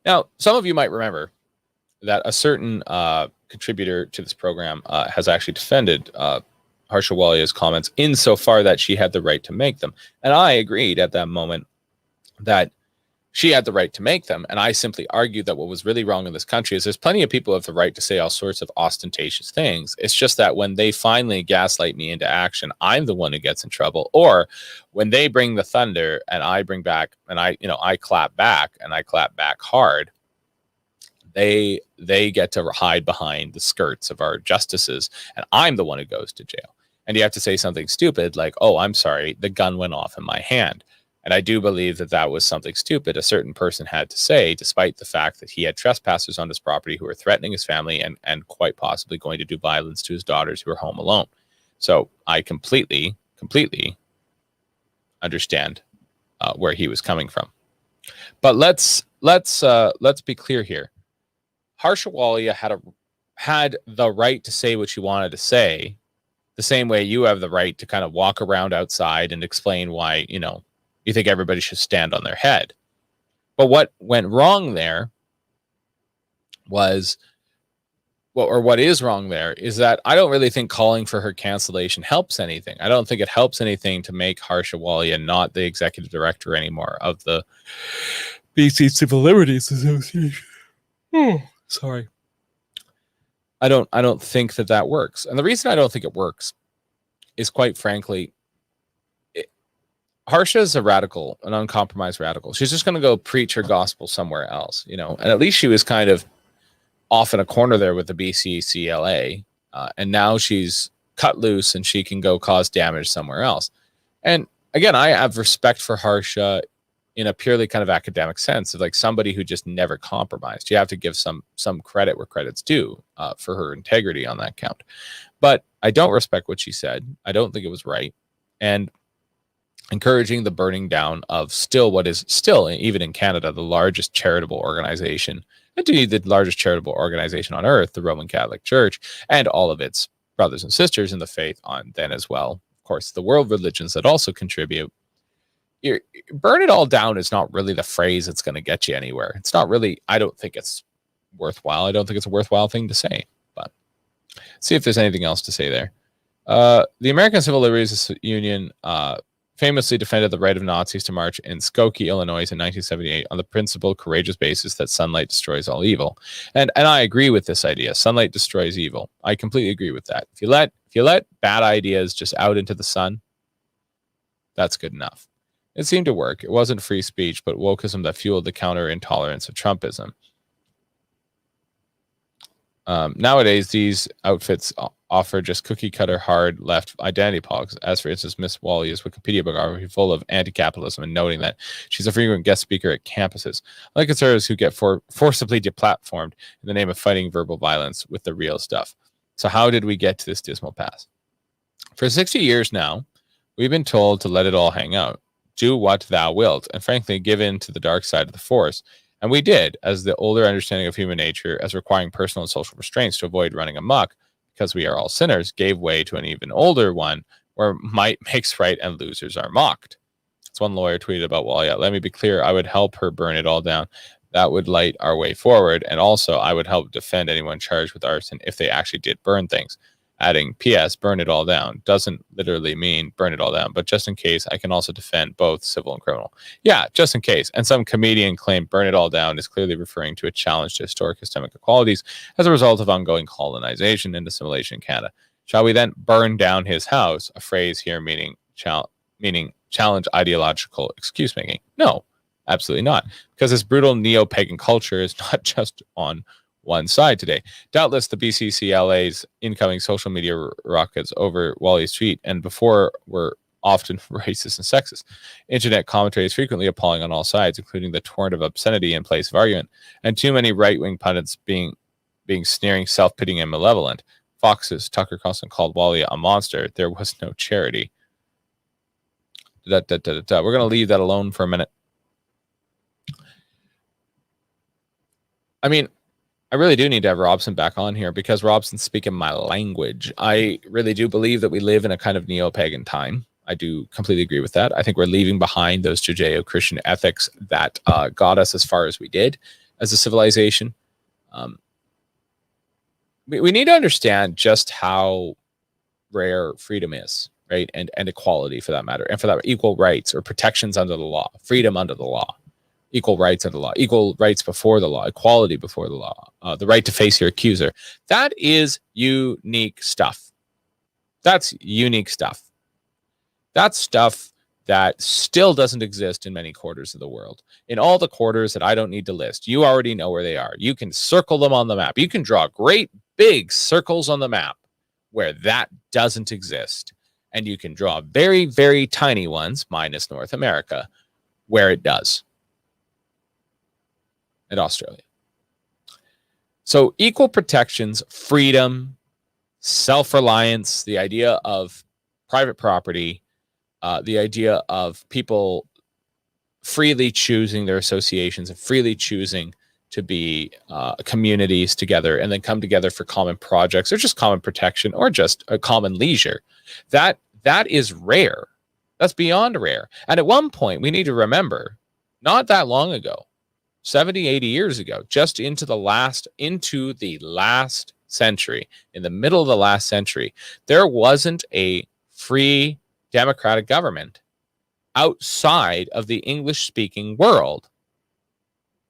Now, some of you might remember that a certain contributor to this program has actually defended Harsha Walia's comments insofar that she had the right to make them. And I agreed at that moment that She had the right to make them. And I simply argued that what was really wrong in this country is there's plenty of people who have the right to say all sorts of ostentatious things. It's just that when they finally gaslight me into action, I'm the one who gets in trouble. Or when they bring the thunder and I bring back, and I clap back, and I clap back hard, they get to hide behind the skirts of our justices, and I'm the one who goes to jail. And you have to say something stupid like, oh, I'm sorry, the gun went off in my hand. And I do believe that that was something stupid a certain person had to say, despite the fact that he had trespassers on his property who were threatening his family and quite possibly going to do violence to his daughters who were home alone. So I completely understand where he was coming from. But let's be clear here. Harsha Walia had the right to say what she wanted to say, the same way you have the right to kind of walk around outside and explain why, you think everybody should stand on their head. But what went wrong there was, what is wrong there is that I don't really think calling for her cancellation helps anything. I don't think it helps anything to make Harsha Walia not the executive director anymore of the BC Civil Liberties Association. Sorry. I don't think that works. And the reason I don't think it works is, quite frankly, Harsha is a radical, an uncompromised radical. She's just going to go preach her gospel somewhere else, and at least she was kind of off in a corner there with the BCCLA, and now she's cut loose and she can go cause damage somewhere else. And again, I have respect for Harsha in a purely kind of academic sense of like somebody who just never compromised. You have to give some credit where credit's due for her integrity on that count. But I don't respect what she said. I don't think it was right. And encouraging the burning down of what is still, even in Canada, the largest charitable organization, indeed the largest charitable organization on earth, the Roman Catholic Church, and all of its brothers and sisters in the faith on then as well. Of course, the world religions that also contribute. Burn it all down is not really the phrase that's going to get you anywhere. It's not really, I don't think it's worthwhile. I don't think it's a worthwhile thing to say. But see if there's anything else to say there. The American Civil Liberties Union famously defended the right of Nazis to march in Skokie, Illinois in 1978 on the principled, courageous basis that sunlight destroys all evil. And I agree with this idea. Sunlight destroys evil. I completely agree with that. If you let bad ideas just out into the sun, that's good enough. It seemed to work. It wasn't free speech, but wokeism that fueled the counter-intolerance of Trumpism. Nowadays, these outfits offer just cookie-cutter, hard left identity politics. As for instance, Miss Walia's Wikipedia biography full of anti-capitalism and noting that she's a frequent guest speaker at campuses, like conservatives who get forcibly deplatformed in the name of fighting verbal violence with the real stuff. So how did we get to this dismal pass? For 60 years now, we've been told to let it all hang out. Do what thou wilt, and frankly, give in to the dark side of the force. And we did, as the older understanding of human nature as requiring personal and social restraints to avoid running amok, because we are all sinners, gave way to an even older one where might makes right and losers are mocked. As one lawyer tweeted about Walia, let me be clear, I would help her burn it all down. That would light our way forward. And also, I would help defend anyone charged with arson if they actually did burn things. Adding, P.S., burn it all down doesn't literally mean burn it all down, but just in case, I can also defend both civil and criminal. Yeah, just in case. And some comedian claimed burn it all down is clearly referring to a challenge to historic systemic equalities as a result of ongoing colonization and assimilation in Canada. Shall we then burn down his house? A phrase here meaning challenge ideological excuse making. No, absolutely not. Because this brutal neo-pagan culture is not just on one side today. Doubtless the BCCLA's incoming social media rockets over Wally's tweet and before were often racist and sexist. Internet commentary is frequently appalling on all sides, including the torrent of obscenity in place of argument, and too many right-wing pundits being sneering, self-pitying, and malevolent. Fox's Tucker Carlson called Wally a monster. There was no charity. We're going to leave that alone for a minute. I mean, I really do need to have Robson back on here because Robson's speaking my language. I really do believe that we live in a kind of neo-pagan time. I do completely agree with that. I think we're leaving behind those Judeo-Christian ethics that got us as far as we did as a civilization. We need to understand just how rare freedom is, right? And equality for that matter, and for that equal rights or protections under the law, freedom under the law. equal rights under the law, equal rights before the law, equality before the law, the right to face your accuser. That is unique stuff. That's unique stuff. That's stuff that still doesn't exist in many quarters of the world. In all the quarters that I don't need to list, you already know where they are. You can circle them on the map. You can draw great big circles on the map where that doesn't exist. And you can draw very, very tiny ones, minus North America, where it does. And Australia. So equal protections, freedom, self-reliance, the idea of private property, the idea of people freely choosing their associations and freely choosing to be communities together and then come together for common projects or just common protection or just a common leisure. That is rare. That's beyond rare. And at one point, we need to remember, not that long ago, 70, 80 years ago, just into the last century, in the middle of the last century, there wasn't a free democratic government outside of the English-speaking world.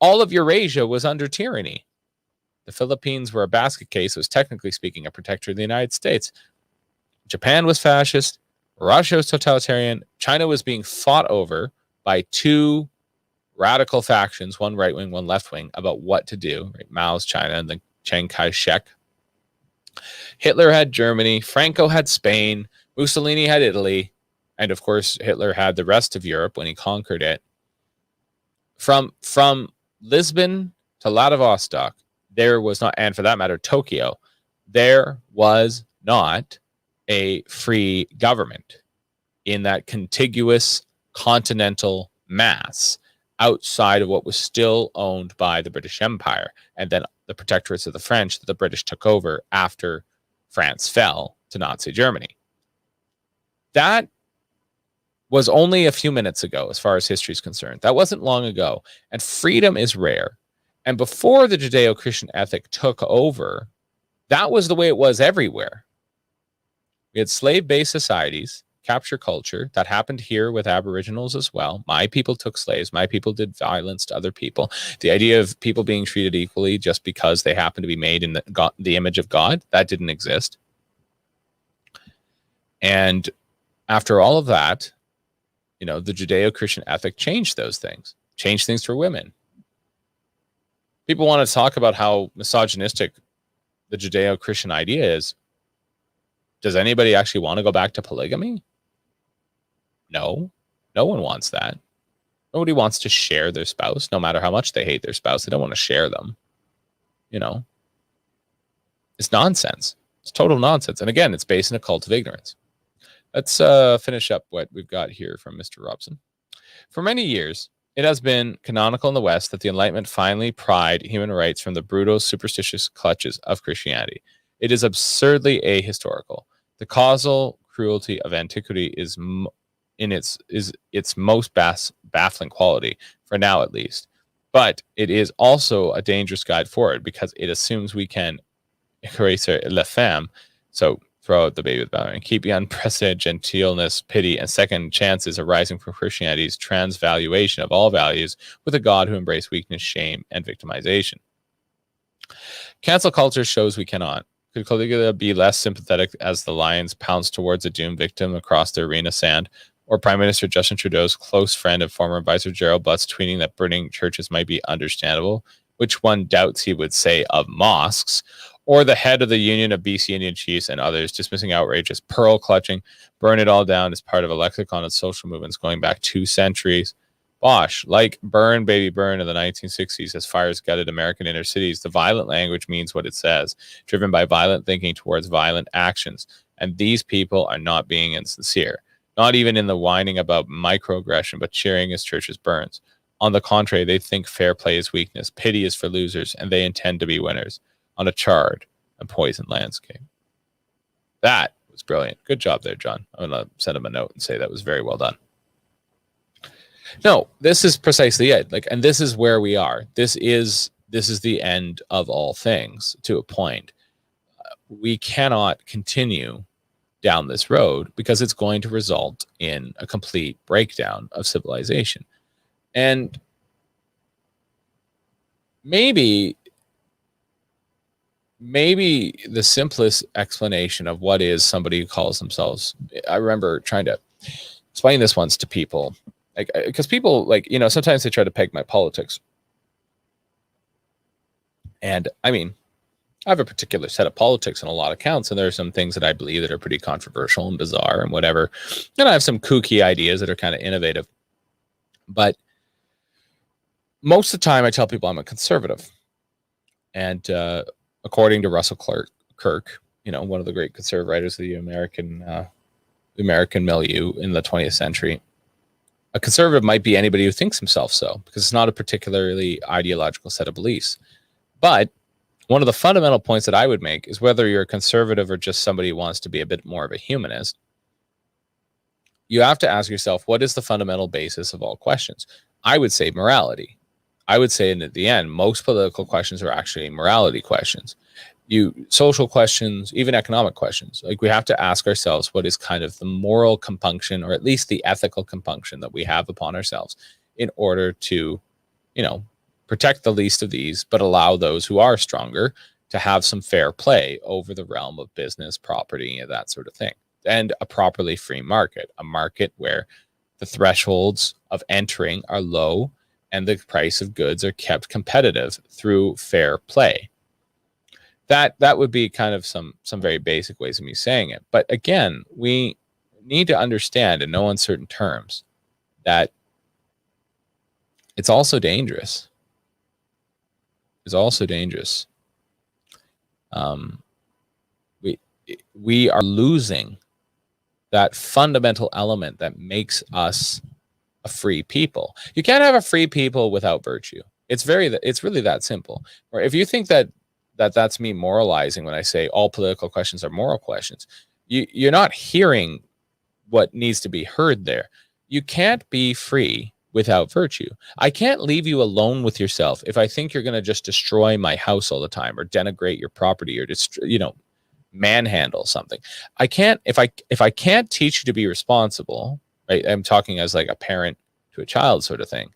All of Eurasia was under tyranny. The Philippines were a basket case, was technically speaking a protectorate of the United States. Japan was fascist. Russia was totalitarian. China was being fought over by two radical factions, one right wing, one left wing, about what to do. Right? Mao's China and then Chiang Kai-shek. Hitler had Germany. Franco had Spain. Mussolini had Italy. And of course, Hitler had the rest of Europe when he conquered it. From Lisbon to Vladivostok, there was not, and for that matter, Tokyo, there was not a free government in that contiguous continental mass outside of what was still owned by the British Empire and then the protectorates of the French that the British took over after France fell to Nazi Germany. That was only a few minutes ago as far as history is concerned. That wasn't long ago. And freedom is rare. And before the Judeo-Christian ethic took over, that was the way it was everywhere. We had slave-based societies, capture culture. That happened here with Aboriginals as well. My people took slaves. My people did violence to other people. The idea of people being treated equally just because they happen to be made in the image of God, that didn't exist. And after all of that, the Judeo-Christian ethic changed those things, changed things for women. People want to talk about how misogynistic the Judeo-Christian idea is. Does anybody actually want to go back to polygamy? No, no one wants that. Nobody wants to share their spouse, no matter how much they hate their spouse. They don't want to share them. It's nonsense. It's total nonsense. And again, it's based in a cult of ignorance. Let's finish up what we've got here from Mr. Robson. For many years, it has been canonical in the West that the Enlightenment finally pried human rights from the brutal, superstitious clutches of Christianity. It is absurdly ahistorical. The causal cruelty of antiquity is its most baffling quality, for now at least. But it is also a dangerous guide forward because it assumes we can écraser la femme, so throw out the baby with bathwater, and keep the unprecedented gentleness, pity, and second chances arising from Christianity's transvaluation of all values with a God who embraced weakness, shame, and victimization. Cancel culture shows we cannot. Could Caligula be less sympathetic as the lions pounce towards a doomed victim across the arena sand? Or Prime Minister Justin Trudeau's close friend and former advisor Gerald Butts tweeting that burning churches might be understandable, which one doubts he would say of mosques? Or the head of the Union of BC Indian Chiefs and others dismissing outrage as pearl clutching, burn it all down as part of a lexicon of social movements going back 2 centuries. Bosh, like Burn Baby Burn in the 1960s as fires gutted American inner cities, the violent language means what it says, driven by violent thinking towards violent actions. And these people are not being insincere, not even in the whining about microaggression, but cheering as churches burns. On the contrary, they think fair play is weakness, pity is for losers, and they intend to be winners on a charred and poisoned landscape. That was brilliant. Good job there, John. I'm going to send him a note and say that was very well done. No, this is precisely it. And this is where we are. This is the end of all things to a point. We cannot continue down this road because it's going to result in a complete breakdown of civilization. And maybe the simplest explanation of what is somebody who calls themselves, I remember trying to explain this once to people, like, because people, like, sometimes they try to peg my politics. And I mean, I have a particular set of politics on a lot of counts, and there are some things that I believe that are pretty controversial and bizarre and whatever. And I have some kooky ideas that are kind of innovative. But most of the time I tell people I'm a conservative. And according to Russell Kirk, one of the great conservative writers of the American milieu in the 20th century, a conservative might be anybody who thinks himself so, because it's not a particularly ideological set of beliefs. But one of the fundamental points that I would make is whether you're a conservative or just somebody who wants to be a bit more of a humanist, you have to ask yourself, what is the fundamental basis of all questions? I would say morality. I would say, at the end, most political questions are actually morality questions. Social questions, even economic questions. Like, we have to ask ourselves what is kind of the moral compunction, or at least the ethical compunction that we have upon ourselves, in order to, protect the least of these, but allow those who are stronger to have some fair play over the realm of business, property, and that sort of thing. And a properly free market, a market where the thresholds of entering are low and the price of goods are kept competitive through fair play. That would be kind of some very basic ways of me saying it. But again, we need to understand in no uncertain terms that it's also dangerous. It's also dangerous. We are losing that fundamental element that makes us a free people. You can't have a free people without virtue. It's really that simple. Or if you think that's me moralizing when I say all political questions are moral questions, you're not hearing what needs to be heard there. You can't be free without virtue. I can't leave you alone with yourself if I think you're going to just destroy my house all the time, or denigrate your property, or manhandle something. I can't, if I can't teach you to be responsible, right? I'm talking as like a parent to a child sort of thing,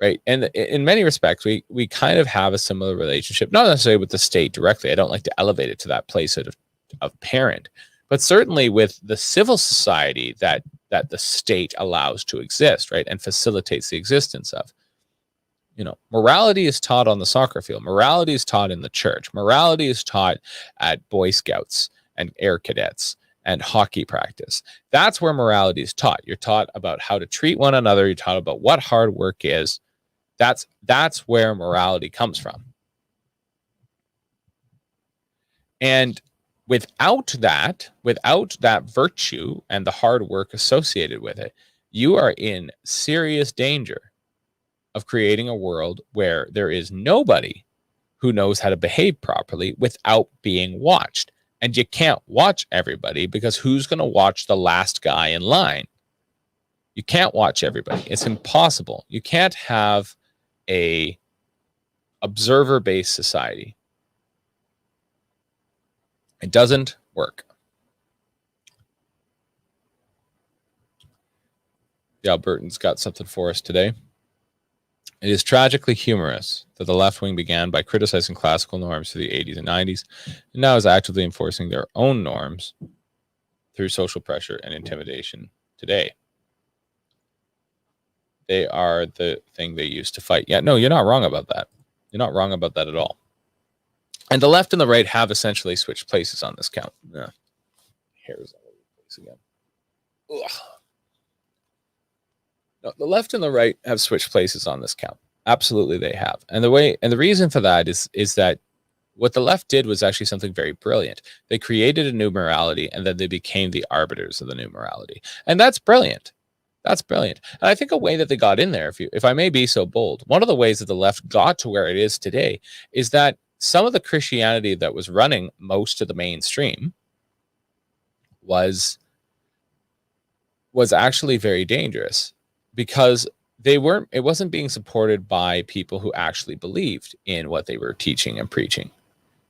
right? And in many respects, we kind of have a similar relationship, not necessarily with the state directly. I don't like to elevate it to that place of parent, but certainly with the civil society that the state allows to exist, right? And facilitates the existence of. Morality is taught on the soccer field. Morality is taught in the church. Morality is taught at Boy Scouts and Air Cadets and hockey practice. That's where morality is taught. You're taught about how to treat one another. You're taught about what hard work is. That's where morality comes from. And without that virtue and the hard work associated with it, you are in serious danger of creating a world where there is nobody who knows how to behave properly without being watched. And you can't watch everybody, because who's going to watch the last guy in line? You can't watch everybody. It's impossible. You can't have a observer-based society. It doesn't work. The Albertans got something for us today. It is tragically humorous that the left wing began by criticizing classical norms through the 80s and 90s, and now is actively enforcing their own norms through social pressure and intimidation today. They are the thing they used to fight. Yeah, no, you're not wrong about that. You're not wrong about that at all. And the left and the right have essentially switched places on this count. Hair's all over the place again. Ugh. No, the left and the right have switched places on this count. Absolutely, they have. And the reason for that is that what the left did was actually something very brilliant. They created a new morality, and then they became the arbiters of the new morality. And that's brilliant. That's brilliant. And I think a way that they got in there, if I may be so bold, one of the ways that the left got to where it is today is that some of the Christianity that was running most of the mainstream was actually very dangerous, because it wasn't being supported by people who actually believed in what they were teaching and preaching.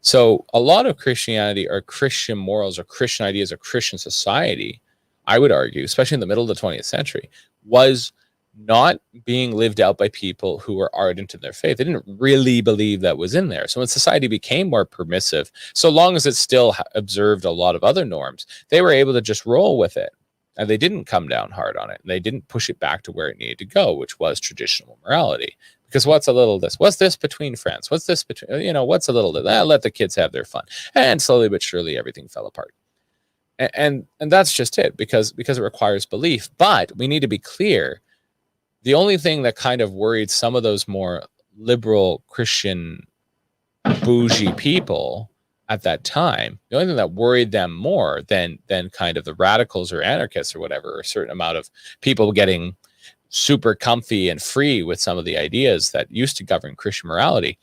So a lot of Christianity, or Christian morals, or Christian ideas, or Christian society, I would argue, especially in the middle of the 20th century, was not being lived out by people who were ardent in their faith. They didn't really believe that was in there. So when society became more permissive, so long as it still observed a lot of other norms, they were able to just roll with it. And they didn't come down hard on it. And they didn't push it back to where it needed to go, which was traditional morality. Because what's a little this? What's this between friends? What's this between, what's a little this? Let the kids have their fun. And slowly but surely everything fell apart. And that's just it, because it requires belief. But we need to be clear. The only thing that kind of worried some of those more liberal Christian bougie people at that time, the only thing that worried them more than kind of the radicals or anarchists or whatever, or a certain amount of people getting super comfy and free with some of the ideas that used to govern Christian morality,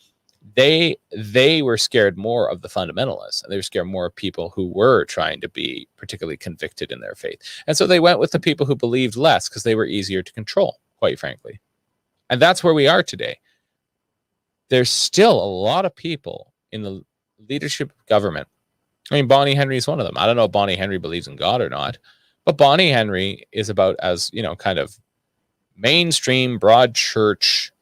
they were scared more of the fundamentalists, and they were scared more of people who were trying to be particularly convicted in their faith. And so they went with the people who believed less because they were easier to control, quite frankly. And that's where we are today. There's still a lot of people in the leadership of government. I mean, Bonnie Henry is one of them. I don't know if Bonnie Henry believes in God or not, but Bonnie Henry is about as, kind of mainstream, broad church,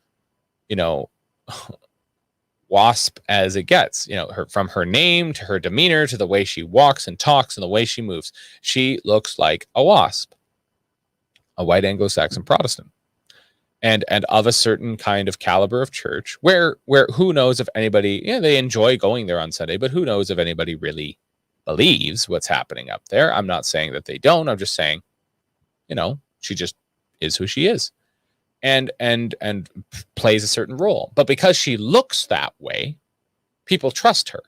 wasp as it gets. From her name to her demeanor to the way she walks and talks and the way she moves, she looks like a wasp, a white Anglo-Saxon Protestant. And of a certain kind of caliber of church where who knows if anybody, they enjoy going there on Sunday, but who knows if anybody really believes what's happening up there. I'm not saying that they don't. I'm just saying, she just is who she is and plays a certain role. But because she looks that way, people trust her.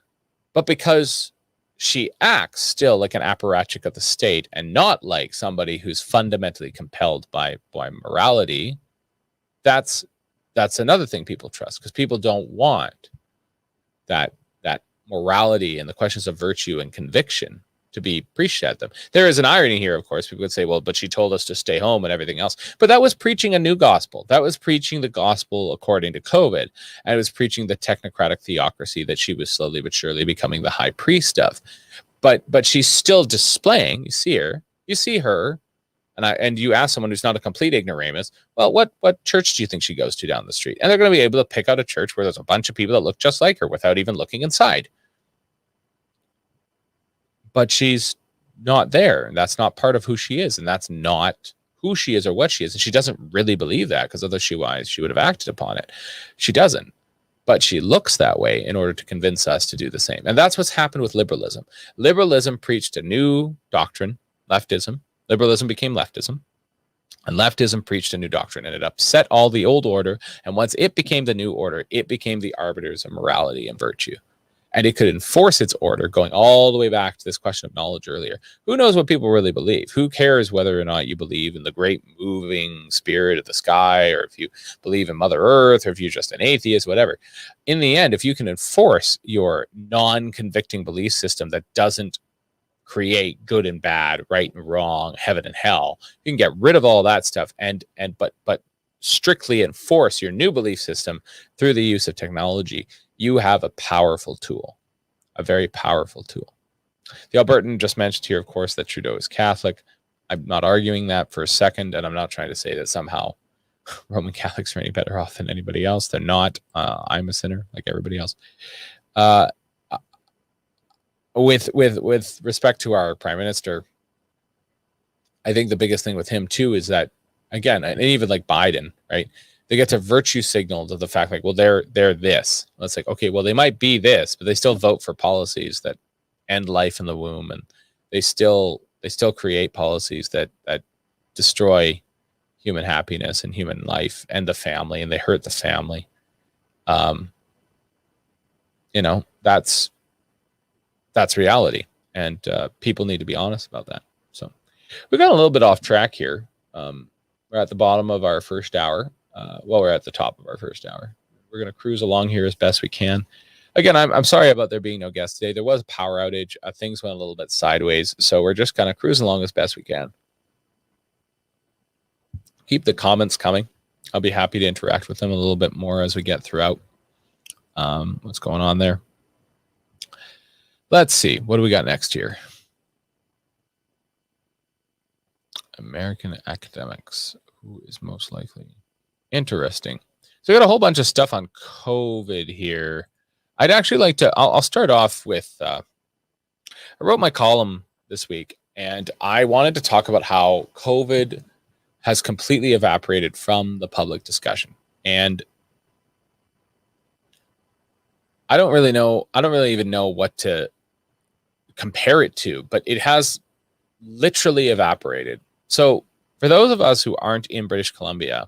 But because she acts still like an apparatchik of the state and not like somebody who's fundamentally compelled by morality, that's another thing people trust, because people don't want that morality and the questions of virtue and conviction to be preached at them. There is an irony here, of course. People would say, well, but she told us to stay home and everything else. But that was preaching a new gospel. That was preaching the gospel according to COVID. And it was preaching the technocratic theocracy that she was slowly but surely becoming the high priest of. But she's still displaying, you see her, and you ask someone who's not a complete ignoramus, well, what church do you think she goes to down the street? And they're going to be able to pick out a church where there's a bunch of people that look just like her without even looking inside. But she's not there, and that's not part of who she is, and that's not who she is or what she is. And she doesn't really believe that, because otherwise she would have acted upon it. She doesn't. But she looks that way in order to convince us to do the same. And that's what's happened with liberalism. Liberalism preached a new doctrine, leftism. Liberalism became leftism, and leftism preached a new doctrine, and it upset all the old order. And once it became the new order, it became the arbiters of morality and virtue. And it could enforce its order, going all the way back to this question of knowledge earlier. Who knows what people really believe? Who cares whether or not you believe in the great moving spirit of the sky, or if you believe in Mother Earth, or if you're just an atheist, whatever. In the end, if you can enforce your non-convicting belief system that doesn't create good and bad, right and wrong, heaven and hell, you can get rid of all that stuff but strictly enforce your new belief system through the use of technology. You have a powerful tool, a very powerful tool. The Albertan just mentioned here, of course, that Trudeau is Catholic. I'm not arguing that for a second, and I'm not trying to say that somehow Roman Catholics are any better off than anybody else. They're not. I'm a sinner like everybody else. With respect to our prime minister, I think the biggest thing with him too is that, again, and even like Biden, right? They get to virtue signal to the fact, like, well, they're this. Well, it's like, okay, well, they might be this, but they still vote for policies that end life in the womb, and they still create policies that destroy human happiness and human life and the family, and they hurt the family. That's reality, and people need to be honest about that. So we got a little bit off track here. We're at the bottom of our first hour. We're at the top of our first hour. We're going to cruise along here as best we can. Again, I'm sorry about there being no guest today. There was a power outage. Things went a little bit sideways, so we're just kind of cruising along as best we can. Keep the comments coming. I'll be happy to interact with them a little bit more as we get throughout what's going on there. Let's see. What do we got next here? American academics. Who is most likely? Interesting. So we got a whole bunch of stuff on COVID here. I'd actually like to. I'll start off with. I wrote my column this week, and I wanted to talk about how COVID has completely evaporated from the public discussion. And I don't really know. I don't really even know what to compare it to, but it has literally evaporated. So for those of us who aren't in British Columbia,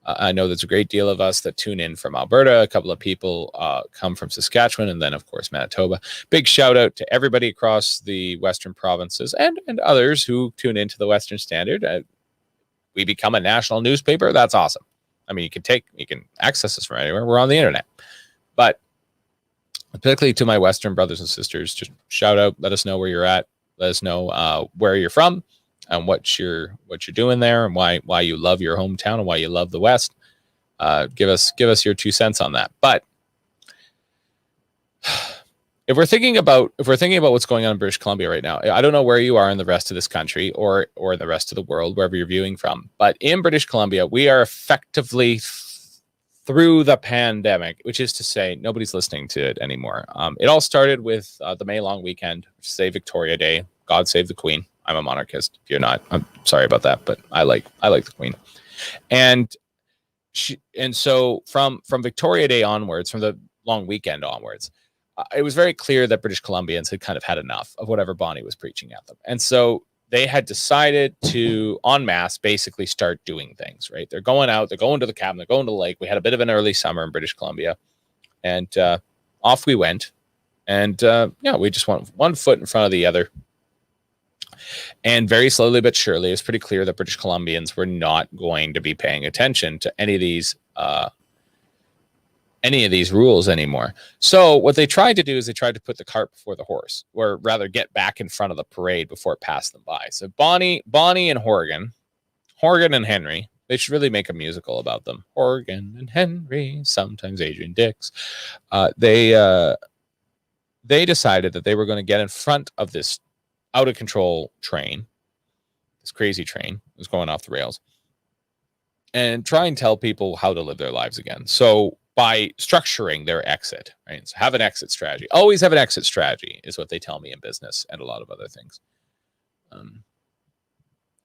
I know there's a great deal of us that tune in from Alberta. A couple of people come from Saskatchewan, and then, of course, Manitoba. Big shout out to everybody across the Western provinces and others who tune into the Western Standard. We become a national newspaper. That's awesome. I mean, you can access us from anywhere. We're on the internet. But particularly to my Western brothers and sisters, just shout out. Let us know where you're at. Let us know where you're from. And what you're doing there, and why you love your hometown, and why you love the West. Give us your 2 cents on that. But if we're thinking about what's going on in British Columbia right now, I don't know where you are in the rest of this country or the rest of the world, wherever you're viewing from. But in British Columbia, we are effectively through the pandemic, which is to say, nobody's listening to it anymore. It all started with the May long weekend, say Victoria Day. God save the Queen. I'm a monarchist. If you're not, I'm sorry about that, but I like the Queen. And so from Victoria Day onwards, from the long weekend onwards, it was very clear that British Columbians had kind of had enough of whatever Bonnie was preaching at them. And so they had decided to, en masse, basically start doing things, right? They're going out, they're going to the cabin, they're going to the lake. We had a bit of an early summer in British Columbia, and off we went. And we just went one foot in front of the other. And very slowly but surely, it was pretty clear that British Columbians were not going to be paying attention to any of these rules anymore. So what they tried to do is they tried to put the cart before the horse, or rather get back in front of the parade before it passed them by. So Bonnie and Horgan and Henry, they should really make a musical about them. Horgan and Henry, sometimes Adrian Dix. They decided that they were going to get in front of this out of control train, this crazy train was going off the rails, and try and tell people how to live their lives again. So by structuring their exit, right? So have an exit strategy. Always have an exit strategy is what they tell me in business and a lot of other things.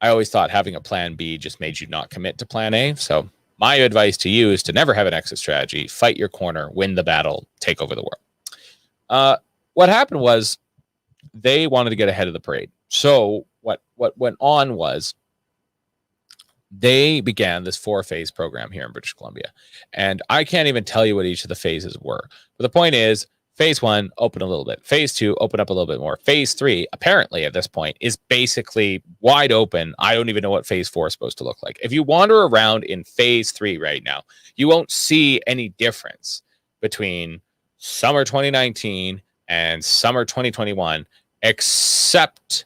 I always thought having a plan B just made you not commit to plan A. So my advice to you is to never have an exit strategy. Fight your corner, win the battle, take over the world. What happened was, they wanted to get ahead of the parade. So what went on was they began this 4-phase program here in British Columbia. And I can't even tell you what each of the phases were. But the point is, phase 1, open a little bit. Phase 2, open up a little bit more. Phase 3, apparently at this point, is basically wide open. I don't even know what phase 4 is supposed to look like. If you wander around in phase 3 right now, you won't see any difference between summer 2019 and summer 2021, except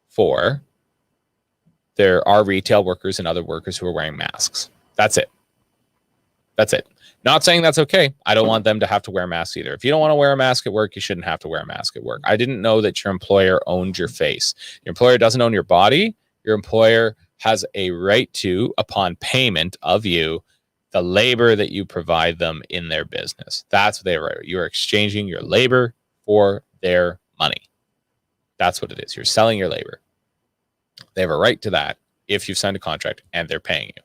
for there are retail workers and other workers who are wearing masks. That's it. Not saying that's okay. I don't want them to have to wear masks either. If you don't want to wear a mask at work, you shouldn't have to wear a mask at work. I didn't know that your employer owned your face. Your employer doesn't own your body. Your employer has a right to, upon payment of you, the labor that you provide them in their business. That's what they are. You're exchanging your labor for their money. That's what it is. You're selling your labor. They have a right to that if you've signed a contract and they're paying you.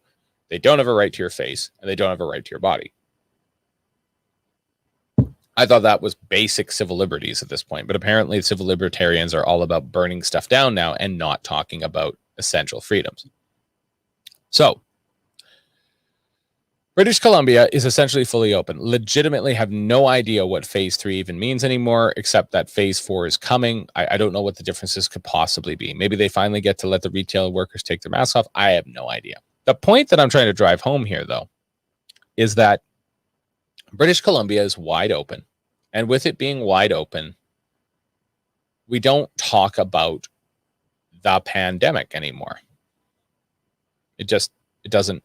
They don't have a right to your face, and they don't have a right to your body. I thought that was basic civil liberties at this point, but apparently civil libertarians are all about burning stuff down now and not talking about essential freedoms. So British Columbia is essentially fully open. Legitimately have no idea what phase 3 even means anymore, except that phase 4 is coming. I don't know what the differences could possibly be. Maybe they finally get to let the retail workers take their masks off. I have no idea. The point that I'm trying to drive home here, though, is that British Columbia is wide open. And with it being wide open, we don't talk about the pandemic anymore. It doesn't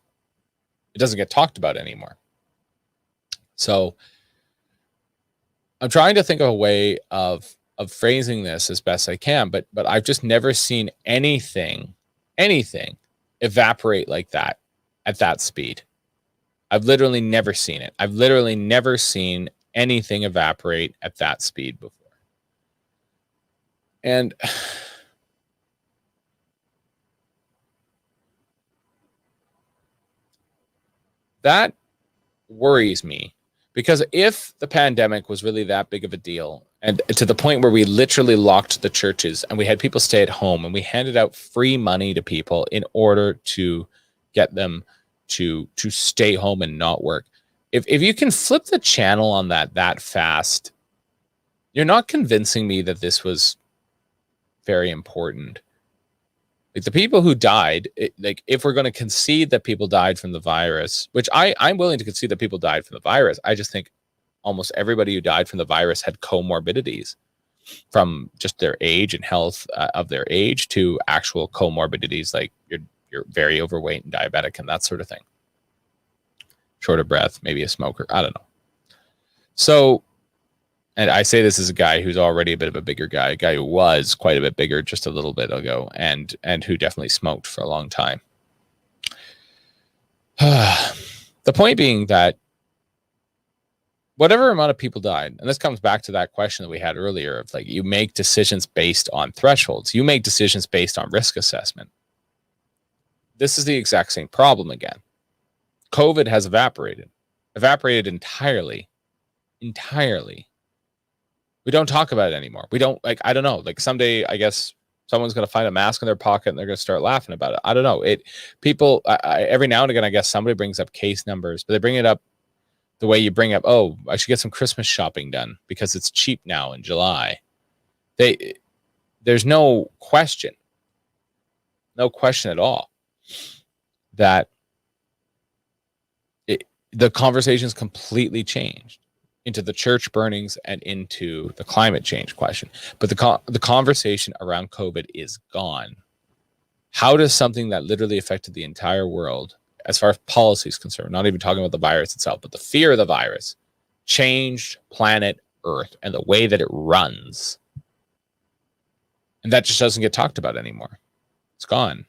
get talked about anymore. So I'm trying to think of a way of phrasing this as best I can, but I've just never seen anything evaporate like that at that speed. I've literally never seen it. I've literally never seen anything evaporate at that speed before. And that worries me, because if the pandemic was really that big of a deal, and to the point where we literally locked the churches and we had people stay at home and we handed out free money to people in order to get them to stay home and not work. If you can flip the channel on that fast, you're not convincing me that this was very important. Like the people who died, like if we're going to concede that people died from the virus, which I'm willing to concede that people died from the virus, I just think almost everybody who died from the virus had comorbidities, from just their age and health of their age to actual comorbidities, like you're very overweight and diabetic and that sort of thing. Short of breath, maybe a smoker, I don't know. So, and I say this as a guy who's already a bit of a bigger guy, a guy who was quite a bit bigger just a little bit ago, and who definitely smoked for a long time. The point being that whatever amount of people died, and this comes back to that question that we had earlier of like, you make decisions based on thresholds. You make decisions based on risk assessment. This is the exact same problem again. COVID has evaporated entirely. We don't talk about it anymore. We don't, like, I don't know, like someday I guess someone's going to find a mask in their pocket and they're going to start laughing about it. I don't know. People every now and again, I guess somebody brings up case numbers, but they bring it up the way you bring up, oh, I should get some Christmas shopping done because it's cheap now in July. There's no question at all that the conversation's completely changed into the church burnings and into the climate change question. But the conversation around COVID is gone. How does something that literally affected the entire world, as far as policy is concerned, not even talking about the virus itself, but the fear of the virus, changed planet Earth and the way that it runs? And that just doesn't get talked about anymore. It's gone.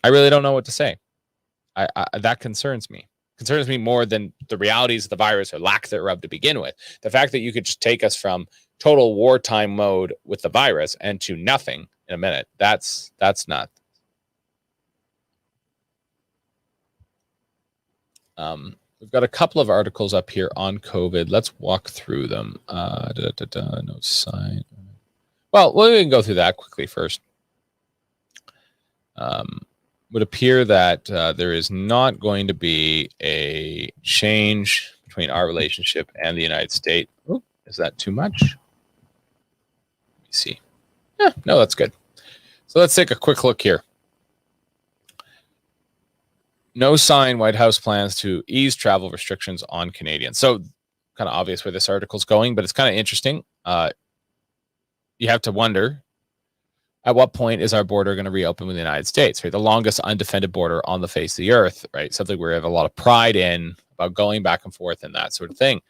I really don't know what to say. That concerns me. Concerns me more than the realities of the virus or lack thereof to begin with. The fact that you could just take us from total wartime mode with the virus and to nothing in a minute, that's not. We've got a couple of articles up here on COVID. Let's walk through them. No sign. Well, we can go through that quickly first. Would appear that there is not going to be a change between our relationship and the United States. Ooh, is that too much? Let me see. Yeah, no, that's good. So let's take a quick look here. No sign White House plans to ease travel restrictions on Canadians. So kind of obvious where this article's going, but it's kind of interesting. You have to wonder, at what point is our border going to reopen with the United States, right? The longest undefended border on the face of the earth, right? Something we have a lot of pride in, about going back and forth and that sort of thing.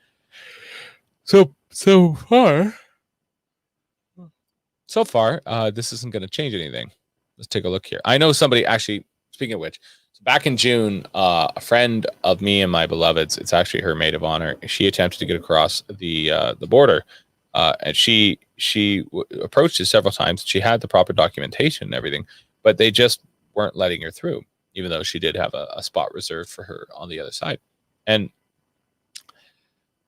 So far, this isn't going to change anything. Let's take a look here. I know somebody, actually, speaking of which, so back in June, a friend of me and my beloved's, it's actually her maid of honor, she attempted to get across the border. And she approached us several times. She had the proper documentation and everything, but they just weren't letting her through, even though she did have a spot reserved for her on the other side. And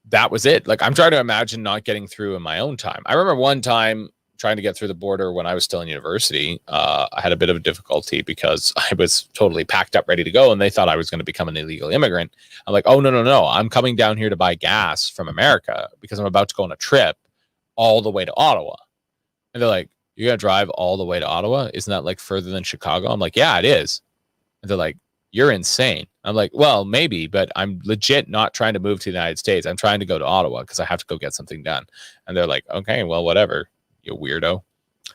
that was it. Like, I'm trying to imagine not getting through in my own time. I remember one time trying to get through the border when I was still in university. I had a bit of a difficulty because I was totally packed up, ready to go, and they thought I was going to become an illegal immigrant. I'm like, oh, no. I'm coming down here to buy gas from America because I'm about to go on a trip all the way to Ottawa. And they're like, you're going to drive all the way to Ottawa? Isn't that like further than Chicago? I'm like, yeah, it is. And they're like, you're insane. I'm like, well, maybe, but I'm legit not trying to move to the United States. I'm trying to go to Ottawa because I have to go get something done. And they're like, okay, well, whatever, you weirdo. The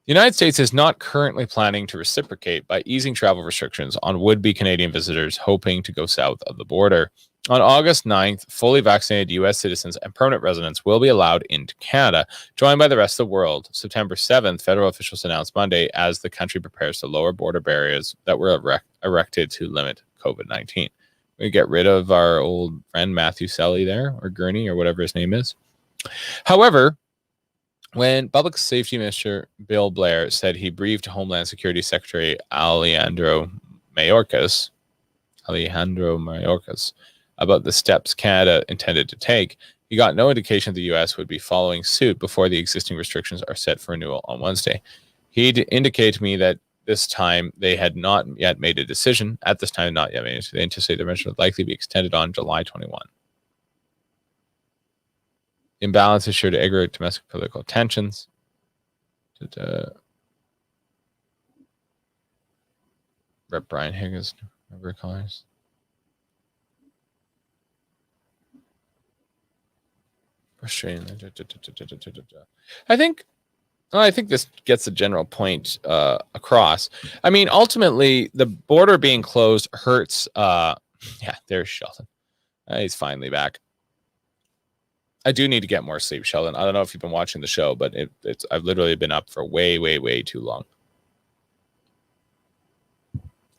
United States is not currently planning to reciprocate by easing travel restrictions on would-be Canadian visitors hoping to go south of the border. On August 9th, fully vaccinated U.S. citizens and permanent residents will be allowed into Canada, joined by the rest of the world. September 7th, federal officials announced Monday as the country prepares to lower border barriers that were erected to limit COVID-19. We get rid of our old friend Matthew Selly there, or Gurney, or whatever his name is. However, when Public Safety Minister Bill Blair said he briefed Homeland Security Secretary Alejandro Mayorkas about the steps Canada intended to take, he got no indication the U.S. would be following suit before the existing restrictions are set for renewal on Wednesday. He'd indicate to me that this time they had not yet made a decision. At this time, not yet made a decision. They anticipate the measure would likely be extended on July 21. Imbalance is sure to aggravate domestic political tensions. Rep. Brian Higgins, Member Callers. Frustrating. I think this gets the general point across. I mean, ultimately, the border being closed hurts. Yeah, there's Sheldon. He's finally back. I do need to get more sleep, Sheldon. I don't know if you've been watching the show, but I've literally been up for way too long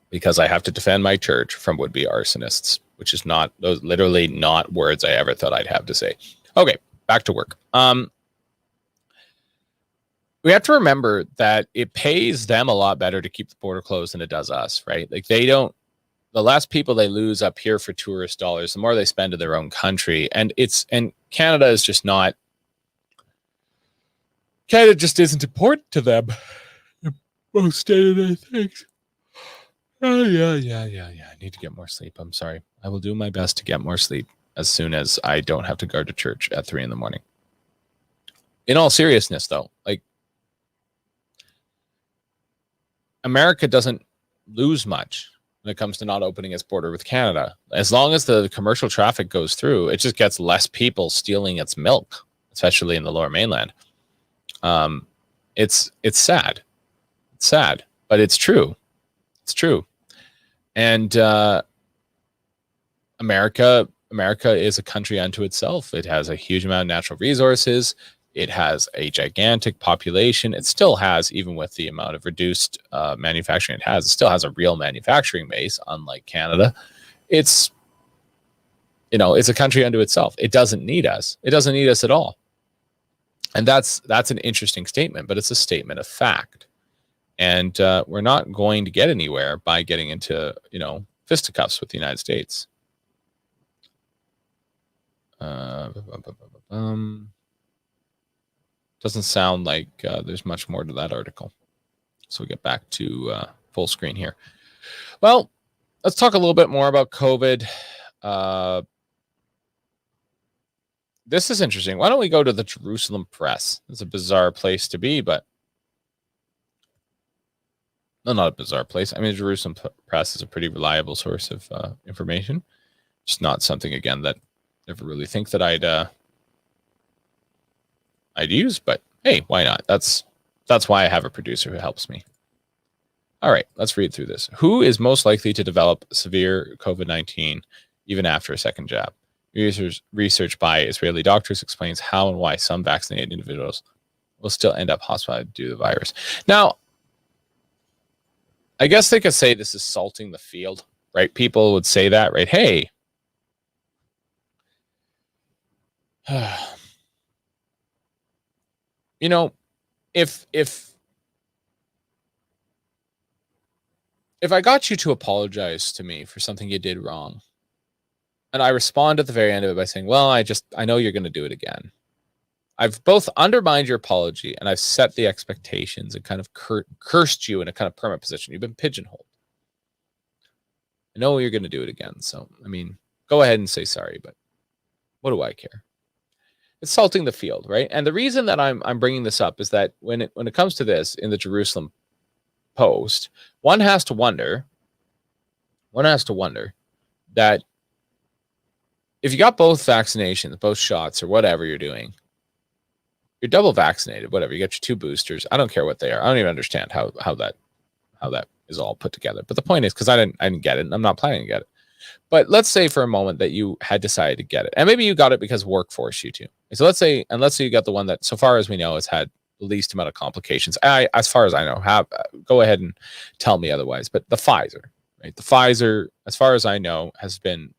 because I have to defend my church from would-be arsonists, which is not those literally not words I ever thought I'd have to say. Okay, back to work. We have to remember that it pays them a lot better to keep the border closed than it does us, right? Like the less people they lose up here for tourist dollars, the more they spend in their own country. And Canada is just not, Canada just isn't important to them. Most stated things. Oh, yeah. I need to get more sleep. I'm sorry. I will do my best to get more sleep as soon as I don't have to go to church at 3 a.m. In all seriousness, though, like, America doesn't lose much when it comes to not opening its border with Canada. As long as the commercial traffic goes through, it just gets less people stealing its milk, especially in the Lower Mainland. It's sad. It's sad, but it's true. It's true. And America is a country unto itself. It has a huge amount of natural resources. It has a gigantic population. It still has, even with the amount of reduced manufacturing it still has a real manufacturing base, unlike Canada. It's a country unto itself. It doesn't need us. It doesn't need us at all. And that's an interesting statement, but it's a statement of fact. And we're not going to get anywhere by getting into, fisticuffs with the United States. Doesn't sound like there's much more to that article. So we'll get back to full screen here. Well, let's talk a little bit more about COVID. This is interesting. Why don't we go to the Jerusalem Press? It's a bizarre place to be, but no, not a bizarre place. I mean, the Jerusalem Press is a pretty reliable source of information. Just not something, again, that I never really think that I'd use, but hey, why not? That's why I have a producer who helps me. All right, let's read through this. Who is most likely to develop severe COVID-19 even after a second jab? Research by Israeli doctors explains how and why some vaccinated individuals will still end up hospitalized due to the virus. Now, I guess they could say this is salting the field, right? People would say that, right? Hey, if I got you to apologize to me for something you did wrong, and I respond at the very end of it by saying, well, I know you're going to do it again. I've both undermined your apology and I've set the expectations and kind of cursed you in a kind of permanent position. You've been pigeonholed. I know you're going to do it again. So, I mean, go ahead and say sorry, but what do I care? It's salting the field, right? And the reason that I'm bringing this up is that when it comes to this in the Jerusalem Post, one has to wonder that if you got both vaccinations, both shots, or whatever you're doing, you're double vaccinated, whatever, you got your 2 boosters. I don't care what they are. I don't even understand how that is all put together. But the point is, because I didn't get it, and I'm not planning to get it. But let's say for a moment that you had decided to get it, and maybe you got it because work forced you to. So let's say you got the one that, so far as we know, has had the least amount of complications. As far as I know, go ahead and tell me otherwise. But the Pfizer, right? The Pfizer, as far as I know, has been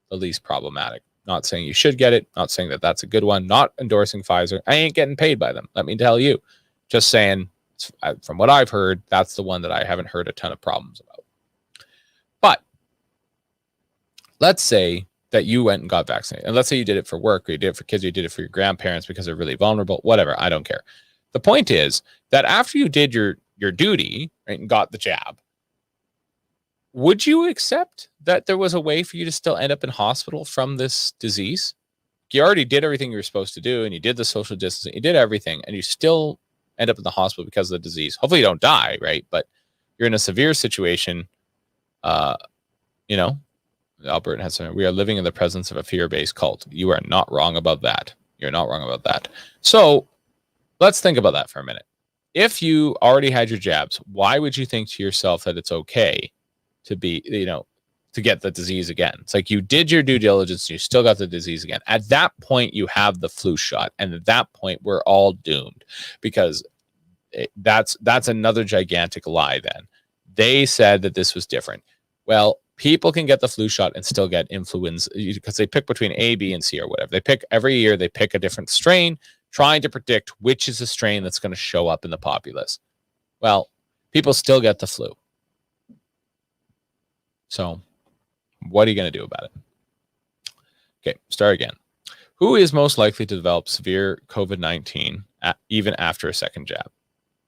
the least problematic. Not saying you should get it. Not saying that that's a good one. Not endorsing Pfizer. I ain't getting paid by them. Let me tell you. Just saying, from what I've heard, that's the one that I haven't heard a ton of problems about. But let's say that you went and got vaccinated, and let's say you did it for work, or you did it for kids, or you did it for your grandparents because they're really vulnerable, whatever, I don't care. The point is that after you did your duty, right, and got the jab, would you accept that there was a way for you to still end up in hospital from this disease? You already did everything you were supposed to do, and you did the social distancing, you did everything, and you still end up in the hospital because of the disease. Hopefully you don't die, right? But you're in a severe situation. You know, Albert has said, we are living in the presence of a fear-based cult. You are not wrong about that. You're not wrong about that. So let's think about that for a minute. If you already had your jabs, why would you think to yourself that it's okay to be, to get the disease again? It's like you did your due diligence, and you still got the disease again. At that point, you have the flu shot, and at that point, we're all doomed, because that's another gigantic lie. Then they said that this was different. Well, people can get the flu shot and still get influenza because they pick between A, B, and C, or whatever. They pick every year. They pick a different strain, trying to predict which is the strain that's going to show up in the populace. Well, people still get the flu. So what are you going to do about it? Okay, start again. Who is most likely to develop severe COVID-19 even after a second jab?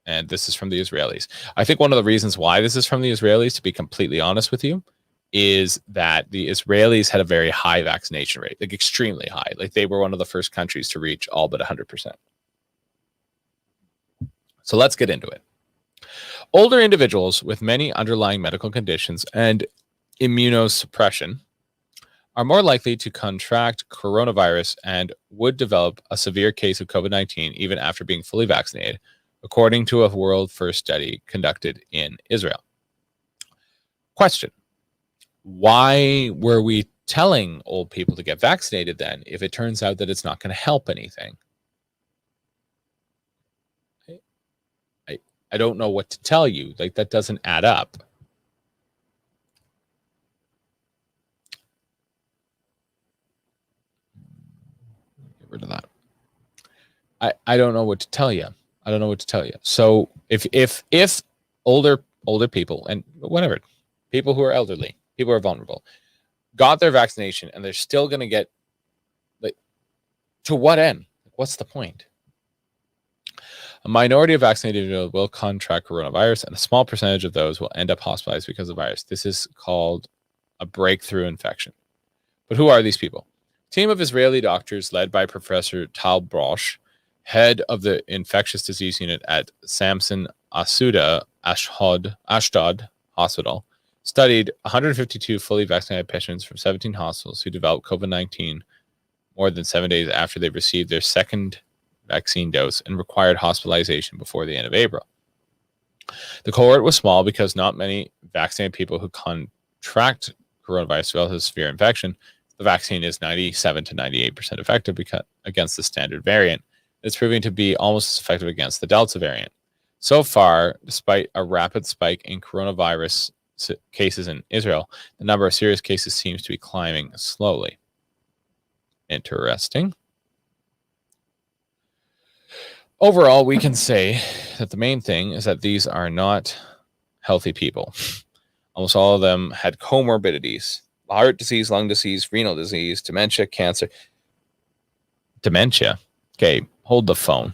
And this is from the Israelis. I think one of the reasons why this is from the Israelis, to be completely honest with you, is that the Israelis had a very high vaccination rate, like extremely high. Like they were one of the first countries to reach all but 100%. So let's get into it. Older individuals with many underlying medical conditions and immunosuppression are more likely to contract coronavirus and would develop a severe case of COVID-19 even after being fully vaccinated, according to a world first study conducted in Israel. Question: why were we telling old people to get vaccinated then, if it turns out that it's not going to help anything? I don't know what to tell you. Like, that doesn't add up. Get rid of that. I don't know what to tell you. I don't know what to tell you. So if older people, and whatever, people who are elderly, people who are vulnerable, got their vaccination and they're still going to get, like, to what end? What's the point? A minority of vaccinated individuals will contract coronavirus, and a small percentage of those will end up hospitalized because of the virus. This is called a breakthrough infection. But who are these people? A team of Israeli doctors led by Professor Tal Brosh, head of the infectious disease unit at Samson Asuda Ashdod Hospital, studied 152 fully vaccinated patients from 17 hospitals who developed COVID-19 more than 7 days after they received their second vaccine dose and required hospitalization before the end of April. The cohort was small because not many vaccinated people who contract coronavirus develop a severe infection. The vaccine is 97 to 98% effective against the standard variant. It's proving to be almost as effective against the Delta variant. So far, despite a rapid spike in coronavirus cases in Israel, the number of serious cases seems to be climbing slowly. Interesting. Overall, we can say that the main thing is that these are not healthy people. Almost all of them had comorbidities: heart disease, lung disease, renal disease, dementia, cancer. Dementia? Okay, hold the phone.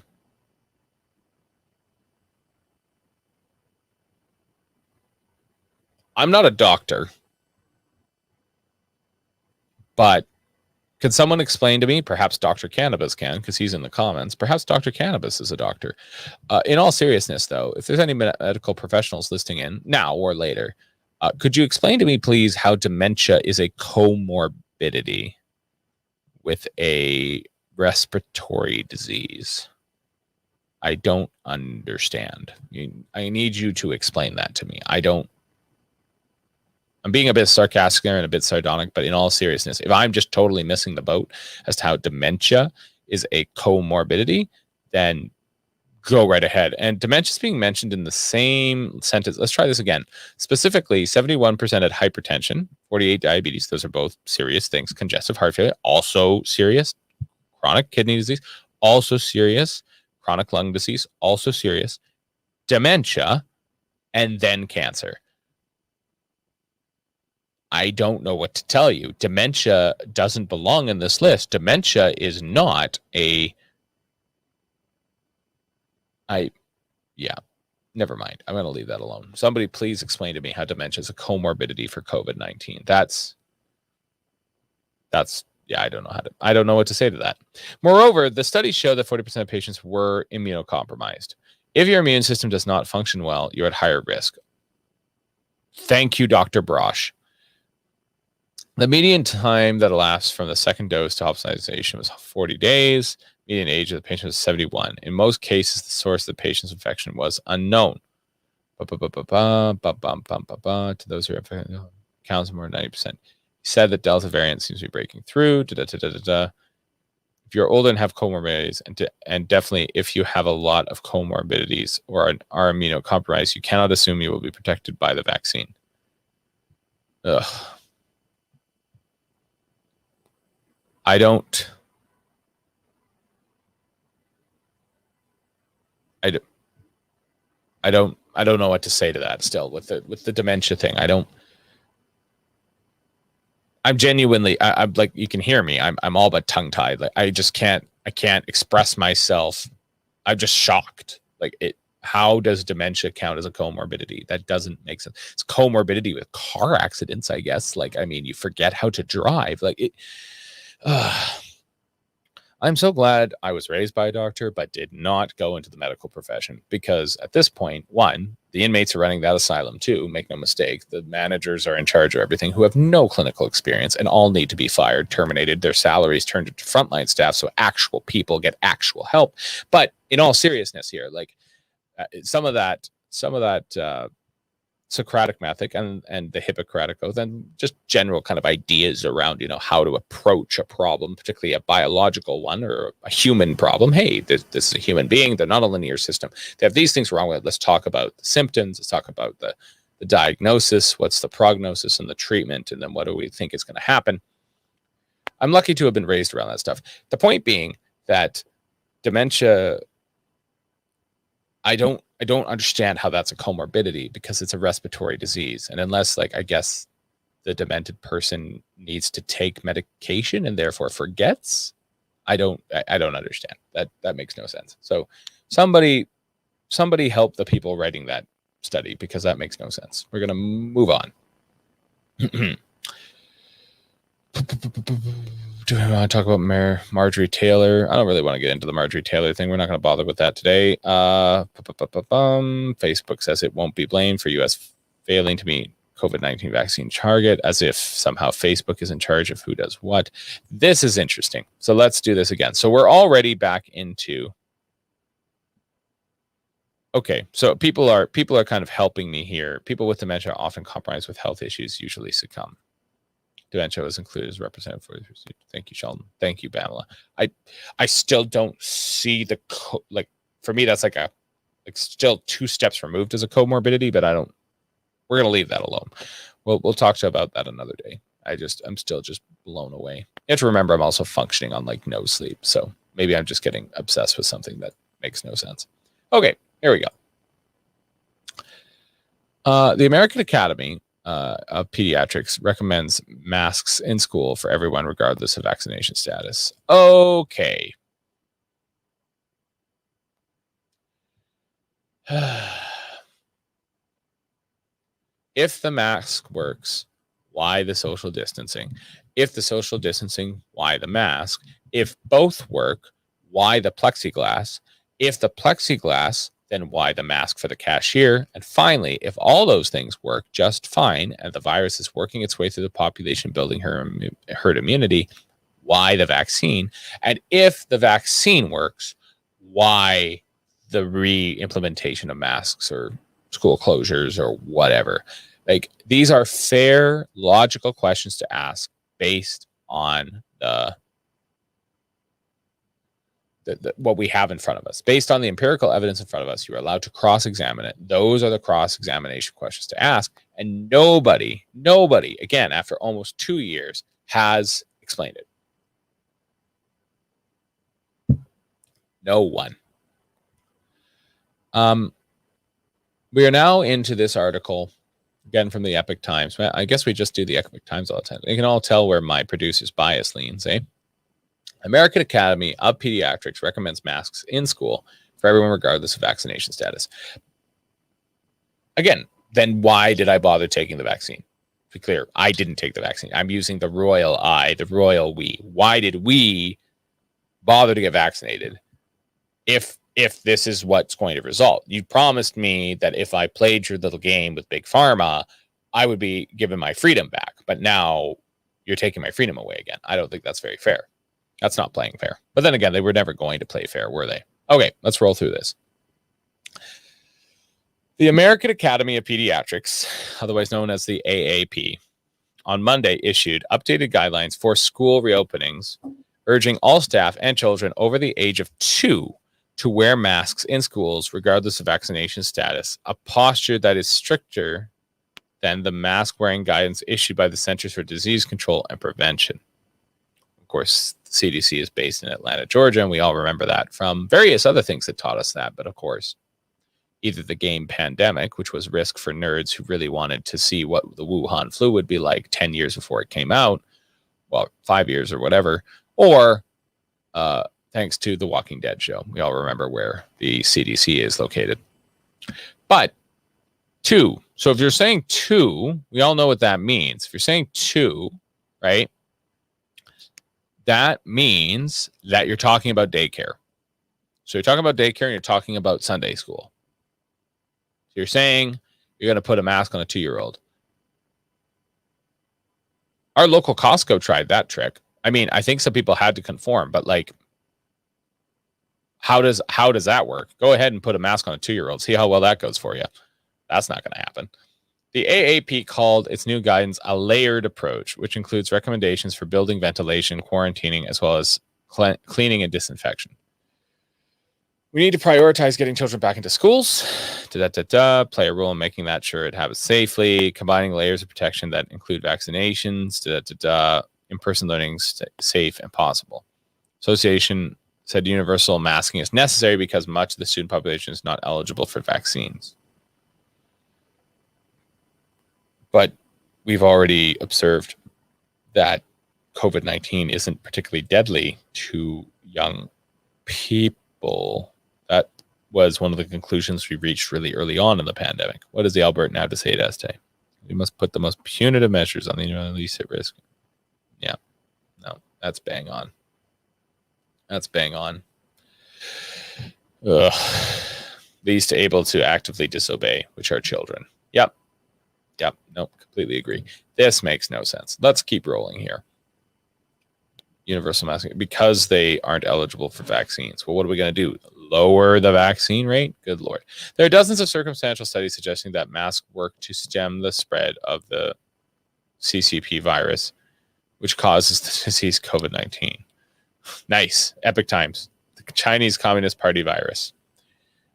I'm not a doctor, but could someone explain to me? Perhaps Dr. Cannabis can, because he's in the comments. Perhaps Dr. Cannabis is a doctor. In all seriousness, though, if there's any medical professionals listening in now or later, could you explain to me, please, how dementia is a comorbidity with a respiratory disease? I don't understand. I need you to explain that to me. I don't. I'm being a bit sarcastic there and a bit sardonic, but in all seriousness, if I'm just totally missing the boat as to how dementia is a comorbidity, then go right ahead. And dementia is being mentioned in the same sentence. Let's try this again. Specifically, 71% had hypertension, 48 diabetes. Those are both serious things. Congestive heart failure, also serious. Chronic kidney disease, also serious. Chronic lung disease, also serious. Dementia, and then cancer. I don't know what to tell you. Dementia doesn't belong in this list. Dementia is not never mind. I'm going to leave that alone. Somebody please explain to me how dementia is a comorbidity for COVID-19. I don't know what to say to that. Moreover, the studies show that 40% of patients were immunocompromised. If your immune system does not function well, you're at higher risk. Thank you, Dr. Brosh. The median time that elapsed from the second dose to hospitalization was 40 days. Median age of the patient was 71. In most cases, the source of the patient's infection was unknown. To those who are counts more than 90%. He said that Delta variant seems to be breaking through. If you're older and have comorbidities, and definitely if you have a lot of comorbidities or are immunocompromised, you cannot assume you will be protected by the vaccine. Ugh. I don't know what to say to that still with the dementia thing. I'm genuinely, I'm like, you can hear me. I'm all but tongue tied. Like I can't express myself. I'm just shocked. Like how does dementia count as a comorbidity? That doesn't make sense. It's comorbidity with car accidents, I guess. Like, I mean, you forget how to drive. Like it, I'm so glad I was raised by a doctor, but did not go into the medical profession because at this point, one, the inmates are running that asylum too, make no mistake. The managers are in charge of everything who have no clinical experience and all need to be fired, terminated, their salaries turned into frontline staff so actual people get actual help. But in all seriousness here, like some of that Socratic method and the Hippocratic oath and just general kind of ideas around, how to approach a problem, particularly a biological one or a human problem. Hey, this is a human being. They're not a linear system. They have these things wrong with it. Let's talk about the symptoms. Let's talk about the diagnosis. What's the prognosis and the treatment? And then what do we think is going to happen? I'm lucky to have been raised around that stuff. The point being that dementia, I don't understand how that's a comorbidity because it's a respiratory disease. And unless, like, I guess the demented person needs to take medication and therefore forgets, I don't understand. That makes no sense. So somebody help the people writing that study because that makes no sense. We're going to move on. Do we want to talk about Mayor Marjorie Taylor? I don't really want to get into the Marjorie Taylor thing. We're not going to bother with that today. Facebook says it won't be blamed for U.S. failing to meet COVID-19 vaccine target, as if somehow Facebook is in charge of who does what. This is interesting. So let's do this again. So we're already back into. Okay, so people are kind of helping me here. People with dementia are often compromised with health issues, usually succumb. Dementia was included as representative for. Thank you, Sheldon. Thank you, Pamela. I still don't see for me that's like still 2 steps removed as a comorbidity, but we're gonna leave that alone. We'll talk to you about that another day. I'm still just blown away. You have to remember I'm also functioning on like no sleep, so maybe I'm just getting obsessed with something that makes no sense. Okay, here we go. The American Academy of Pediatrics recommends masks in school for everyone, regardless of vaccination status. Okay. If the mask works, why the social distancing? If the social distancing, why the mask? If both work, why the plexiglass? If the plexiglass, then why the mask for the cashier? And finally, if all those things work just fine and the virus is working its way through the population, building herd immunity, why the vaccine? And if the vaccine works, why the re-implementation of masks or school closures or whatever? Like, these are fair, logical questions to ask based on what we have in front of us. Based on the empirical evidence in front of us, you're allowed to cross-examine it. Those are the cross-examination questions to ask. And nobody, again, after almost 2 years, has explained it. No one. We are now into this article, again, from the Epoch Times. I guess we just do the Epoch Times all the time. You can all tell where my producer's bias leans, eh? American Academy of Pediatrics recommends masks in school for everyone regardless of vaccination status. Again, then why did I bother taking the vaccine? To be clear, I didn't take the vaccine. I'm using the royal I, the royal we. Why did we bother to get vaccinated if this is what's going to result? You promised me that if I played your little game with Big Pharma, I would be given my freedom back. But now you're taking my freedom away again. I don't think that's very fair. That's not playing fair. But then again, they were never going to play fair, were they? Okay, let's roll through this. The American Academy of Pediatrics, otherwise known as the AAP, on Monday issued updated guidelines for school reopenings, urging all staff and children over the age of 2 to wear masks in schools regardless of vaccination status, a posture that is stricter than the mask-wearing guidance issued by the Centers for Disease Control and Prevention. Of course, the CDC is based in Atlanta, Georgia, and we all remember that from various other things that taught us that. But of course, either the game Pandemic, which was Risk for nerds who really wanted to see what the Wuhan flu would be like 10 years before it came out, well, 5 years or whatever, or thanks to the Walking Dead show. We all remember where the CDC is located. But 2, so if you're saying 2, we all know what that means. If you're saying 2, right, that means that you're talking about daycare. So you're talking about daycare and you're talking about Sunday school. So you're saying you're going to put a mask on a 2-year-old. Our local Costco tried that trick. I mean, I think some people had to conform, but like, how does that work? Go ahead and put a mask on a 2-year-old. See how well that goes for you. That's not going to happen. The AAP called its new guidance a layered approach, which includes recommendations for building ventilation, quarantining, as well as cleaning and disinfection. We need to prioritize getting children back into schools, play a role in making that sure it happens safely, combining layers of protection that include vaccinations, in-person learning safe and possible. Association said universal masking is necessary because much of the student population is not eligible for vaccines. But we've already observed that COVID-19 isn't particularly deadly to young people. That was one of the conclusions we reached really early on in the pandemic. What does the Albertan have to say to Este? We must put the most punitive measures on the least at risk. Yeah, no, that's bang on. That's bang on. Least able to actively disobey, which are children. Yep, nope, completely agree. This makes no sense. Let's keep rolling here. Universal masking, because they aren't eligible for vaccines. Well, what are we going to do? Lower the vaccine rate? Good Lord. There are dozens of circumstantial studies suggesting that masks work to stem the spread of the CCP virus, which causes the disease COVID-19. Nice. Epoch Times. The Chinese Communist Party virus.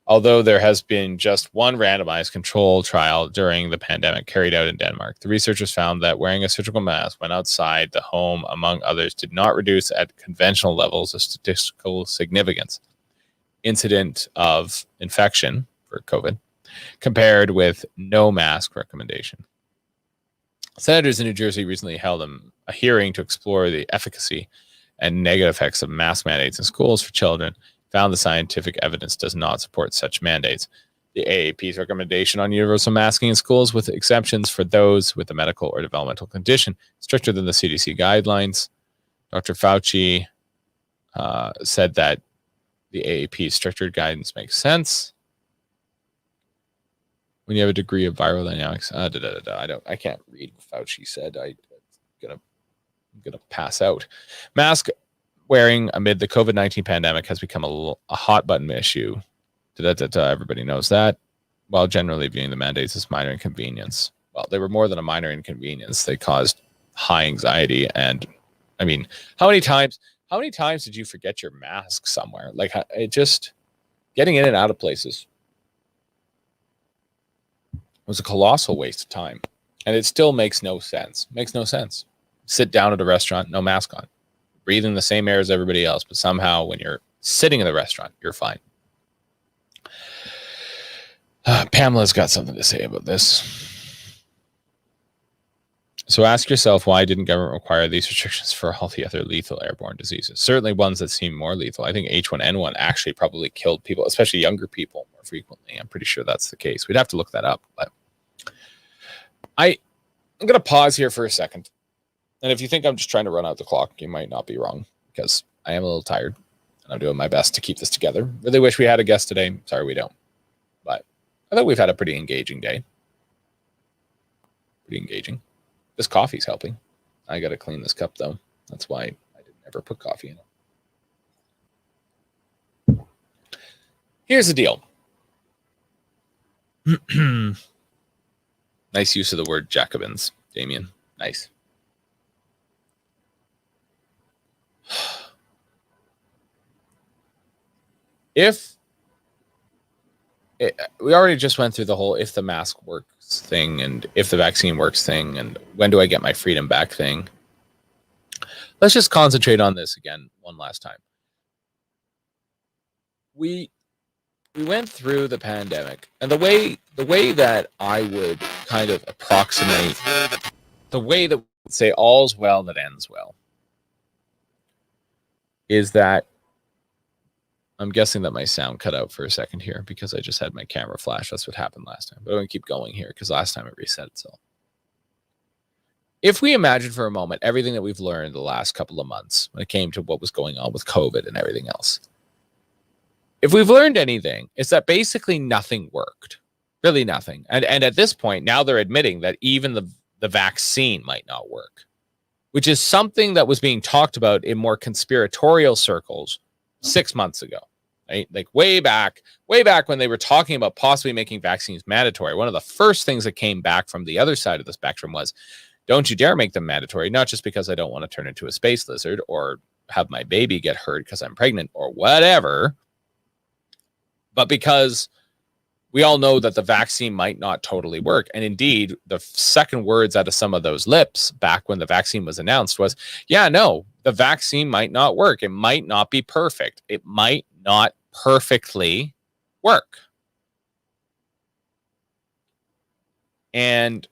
Although there has been just one randomized control trial during the pandemic carried out in Denmark, the researchers found that wearing a surgical mask when outside the home, among others, did not reduce at conventional levels of statistical significance incident of infection for COVID compared with no mask recommendation. Senators in New Jersey recently held a hearing to explore the efficacy and negative effects of mask mandates in schools for children, found the scientific evidence does not support such mandates. The AAP's recommendation on universal masking in schools with exceptions for those with a medical or developmental condition, stricter than the CDC guidelines. Dr. Fauci said that the AAP's stricter guidance makes sense. When you have a degree of viral dynamics, I can't read what Fauci said. I'm gonna pass out. Mask wearing amid the COVID-19 pandemic has become a hot button issue. Everybody knows that, while generally viewing the mandates as minor inconvenience. well, they were more than a minor inconvenience. They caused high anxiety. And I mean, how many times did you forget your mask somewhere? Like, it just, getting in and out of places was a colossal waste of time. And it still makes no sense. Makes no sense. Sit down at a restaurant, no mask on, breathing the same air as everybody else, but somehow when you're sitting in the restaurant, you're fine. Pamela's got something to say about this. So ask yourself, why didn't government require these restrictions for all the other lethal airborne diseases? Certainly ones that seem more lethal. I think H1N1 actually probably killed people, especially younger people, more frequently. I'm pretty sure that's the case. We'd have to look that up. But I'm going to pause here for a second. And if you think I'm just trying to run out the clock, you might not be wrong, because I am a little tired and I'm doing my best to keep this together. Really wish we had a guest today. Sorry, we don't. But I thought we've had a pretty engaging day. Pretty engaging. This coffee's helping. I got to clean this cup, though. That's why I didn't ever put coffee in it. Here's the deal. Nice use of the word Jacobins, Damien. Nice. We already just went through the whole if the mask works thing and if the vaccine works thing and when do I get my freedom back thing. Let's just concentrate on this again one last time. We went through the pandemic, and the way that I would kind of approximate the way that we would say all's well that ends well is that I'm guessing that my sound cut out for a second here because I just had my camera flash. That's what happened last time. But I'm going to keep going here because last time it reset itself. If we imagine for a moment everything that we've learned the last couple of months when it came to what was going on with COVID and everything else, if we've learned anything, it's that basically nothing worked. Really nothing. And at this point, now they're admitting that even the vaccine might not work, which is something that was being talked about in more conspiratorial circles 6 months ago, right? Like way back when they were talking about possibly making vaccines mandatory. One of the first things that came back from the other side of the spectrum was, don't you dare make them mandatory, not just because I don't want to turn into a space lizard or have my baby get hurt because I'm pregnant or whatever, but because we all know that the vaccine might not totally work. And indeed, the second words out of some of those lips back when the vaccine was announced was, yeah, no, the vaccine might not work. It might not be perfect. It might not perfectly work. And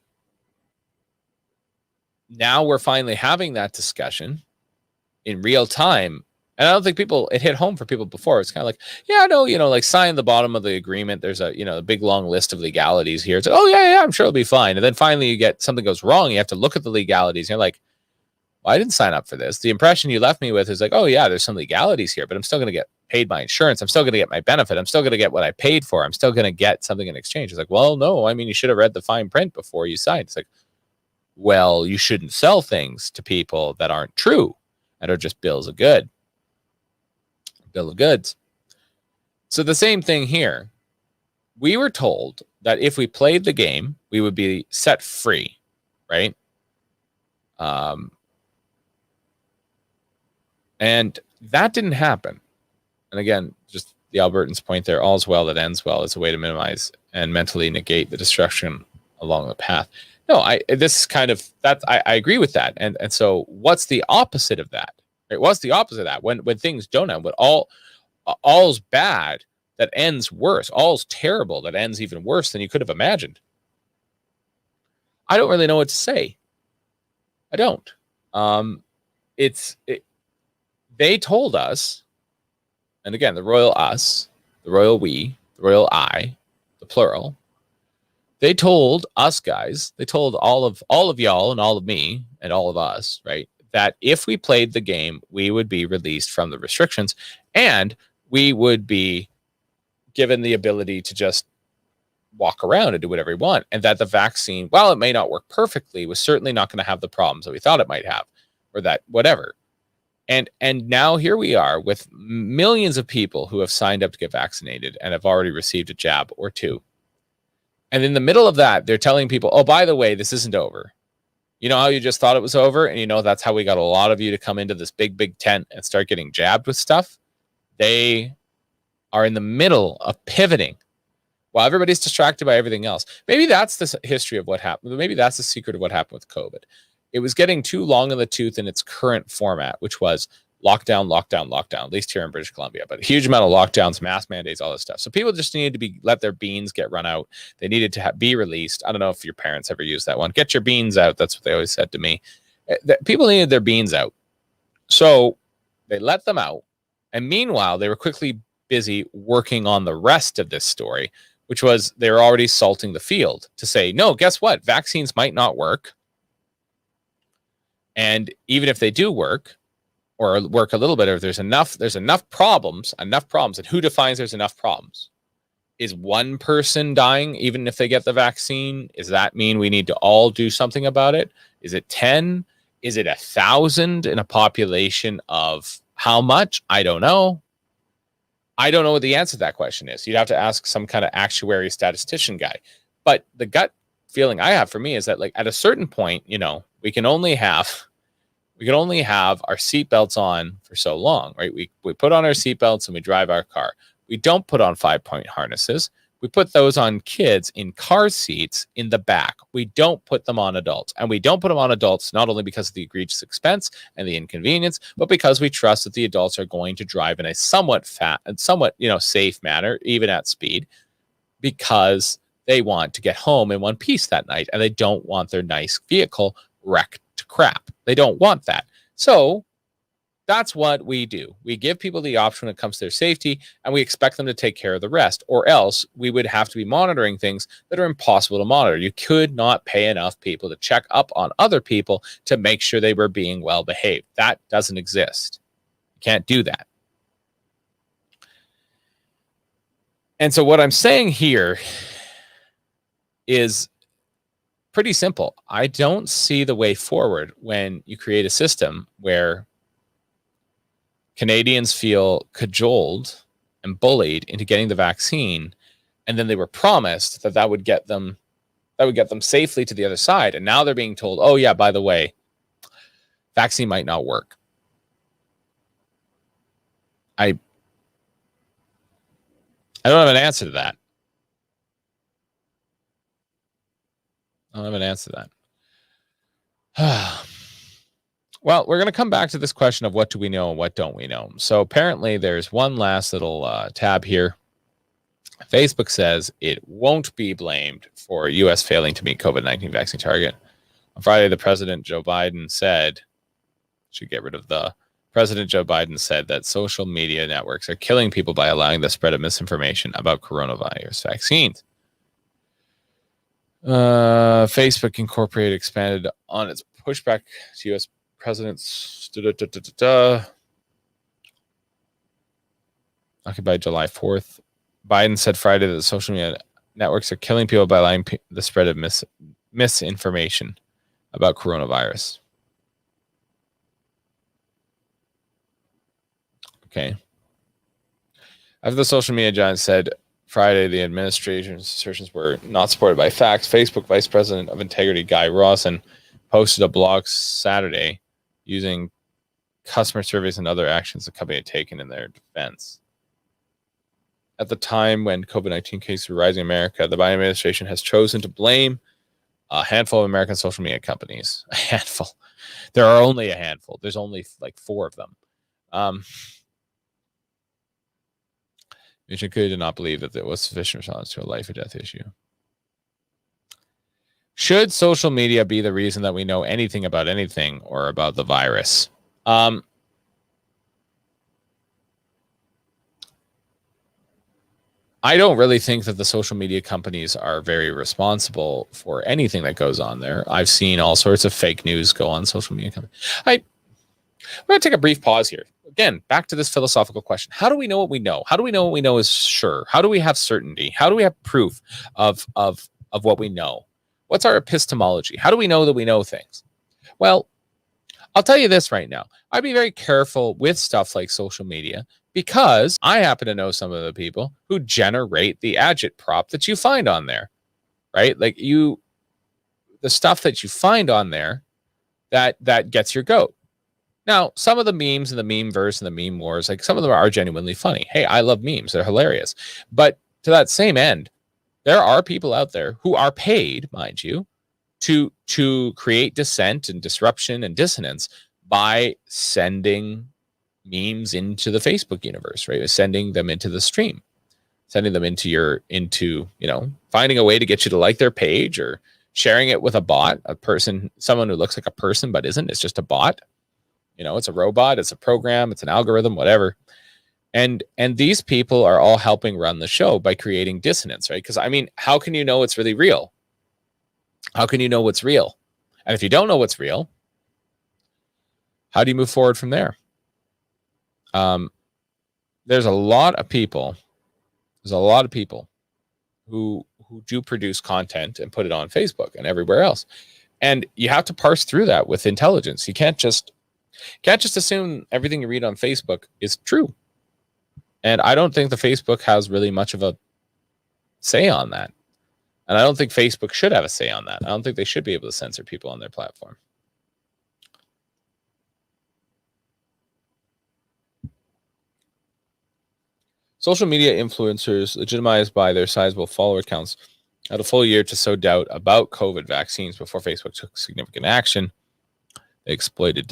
now we're finally having that discussion in real time. And I don't think it hit home for people before. It's kind of like, yeah, no, like sign the bottom of the agreement. There's a big long list of legalities here. It's like, oh yeah, I'm sure it'll be fine. And then finally you get something goes wrong. You have to look at the legalities. And you're like, well, I didn't sign up for this. The impression you left me with is like, oh yeah, there's some legalities here, but I'm still going to get paid my insurance. I'm still going to get my benefit. I'm still going to get what I paid for. I'm still going to get something in exchange. It's like, well, no, I mean, you should have read the fine print before you signed. It's like, well, you shouldn't sell things to people that aren't true and are just bills of goods. So the same thing here. We were told that if we played the game, we would be set free, right? And that didn't happen. And again, just the Albertans' point there, all's well that ends well is a way to minimize and mentally negate the destruction along the path. No, I agree with that. And so what's the opposite of that? Right? What's the opposite of that? When things don't end, when all's bad that ends worse, all's terrible that ends even worse than you could have imagined. I don't really know what to say. I don't. They told us, and again, the royal us, the royal we, the royal I, the plural. They told us guys, they told all of y'all and all of me and all of us, right, that if we played the game, we would be released from the restrictions and we would be given the ability to just walk around and do whatever we want. And that the vaccine, while it may not work perfectly, was certainly not going to have the problems that we thought it might have, or that whatever. And now here we are with millions of people who have signed up to get vaccinated and have already received a jab or two. And in the middle of that, they're telling people, oh, by the way, this isn't over. You know how you just thought it was over? And that's how we got a lot of you to come into this big, big tent and start getting jabbed with stuff. They are in the middle of pivoting while everybody's distracted by everything else. Maybe that's the history of what happened. Maybe that's the secret of what happened with COVID. It was getting too long in the tooth in its current format, which was lockdown, lockdown, lockdown, at least here in British Columbia, but a huge amount of lockdowns, mask mandates, all this stuff. So people just needed to let their beans get run out. They needed to be released. I don't know if your parents ever used that one. Get your beans out. That's what they always said to me. People needed their beans out. So they let them out. And meanwhile, they were quickly busy working on the rest of this story, which was they were already salting the field to say, no, guess what? Vaccines might not work. And even if they do work, or work a little bit, or if there's enough problems, and who defines there's enough problems? Is one person dying even if they get the vaccine? Does that mean we need to all do something about it? Is it 10? Is it 1,000 in a population of how much? I don't know. I don't know what the answer to that question is. You'd have to ask some kind of actuary statistician guy. But the gut feeling I have for me is that, like, at a certain point, we can only have our seatbelts on for so long, right? We put on our seatbelts and we drive our car. We don't put on 5-point harnesses. We put those on kids in car seats in the back. We don't put them on adults. And we don't put them on adults not only because of the egregious expense and the inconvenience, but because we trust that the adults are going to drive in a somewhat safe manner, even at speed, because they want to get home in one piece that night and they don't want their nice vehicle wrecked to crap. They don't want that. So that's what we do. We give people the option when it comes to their safety, and we expect them to take care of the rest, or else we would have to be monitoring things that are impossible to monitor. You could not pay enough people to check up on other people to make sure they were being well behaved. That doesn't exist. You can't do that. And so what I'm saying here is pretty simple. I don't see the way forward when you create a system where Canadians feel cajoled and bullied into getting the vaccine, and then they were promised that would get them safely to the other side, and now they're being told, oh yeah, by the way, vaccine might not work. I don't have an answer to that. I don't have an answer to that. Well, we're going to come back to this question of what do we know and what don't we know. So apparently there's one last little tab here. Facebook says it won't be blamed for U.S. failing to meet COVID-19 vaccine target. On Friday, President Joe Biden said that social media networks are killing people by allowing the spread of misinformation about coronavirus vaccines. Facebook Incorporated expanded on its pushback to U.S. presidents. Occupied July 4th. Biden said Friday that the social media networks are killing people by allowing the spread of misinformation about coronavirus. Okay. After the social media giant said Friday the administration's assertions were not supported by facts, Facebook Vice President of Integrity Guy Rawson posted a blog Saturday using customer surveys and other actions the company had taken in their defense. At the time when COVID-19 cases were rising in America, the Biden administration has chosen to blame a handful of American social media companies. A handful. There are only a handful. There's only like 4 of them. Mission Giede did not believe that there was sufficient response to a life or death issue. Should social media be the reason that we know anything about anything or about the virus? I don't really think that the social media companies are very responsible for anything that goes on there. I've seen all sorts of fake news go on social media companies. I'm going to take a brief pause here. Again, back to this philosophical question. How do we know what we know? How do we know what we know is sure? How do we have certainty? How do we have proof of what we know? What's our epistemology? How do we know that we know things? Well, I'll tell you this right now. I'd be very careful with stuff like social media because I happen to know some of the people who generate the agitprop that you find on there. right? Like the stuff that you find on there that gets your goat. Now, some of the memes and the meme verse and the meme wars, like some of them are genuinely funny. Hey, I love memes. They're hilarious. But to that same end, there are people out there who are paid, mind you, to create dissent and disruption and dissonance by sending memes into the Facebook universe, right? Sending them into the stream, sending them into finding a way to get you to like their page or sharing it with a bot, a person, someone who looks like a person but isn't. It's just a bot. It's a robot, it's a program, it's an algorithm, whatever. And these people are all helping run the show by creating dissonance, right? Because how can you know it's really real? How can you know what's real? And if you don't know what's real, how do you move forward from there? There's a lot of people who do produce content and put it on Facebook and everywhere else. And you have to parse through that with intelligence. You can't just assume everything you read on Facebook is true. And I don't think the Facebook has really much of a say on that. And I don't think Facebook should have a say on that. I don't think they should be able to censor people on their platform. Social media influencers, legitimized by their sizable follower counts, had a full year to sow doubt about COVID vaccines before Facebook took significant action. They exploited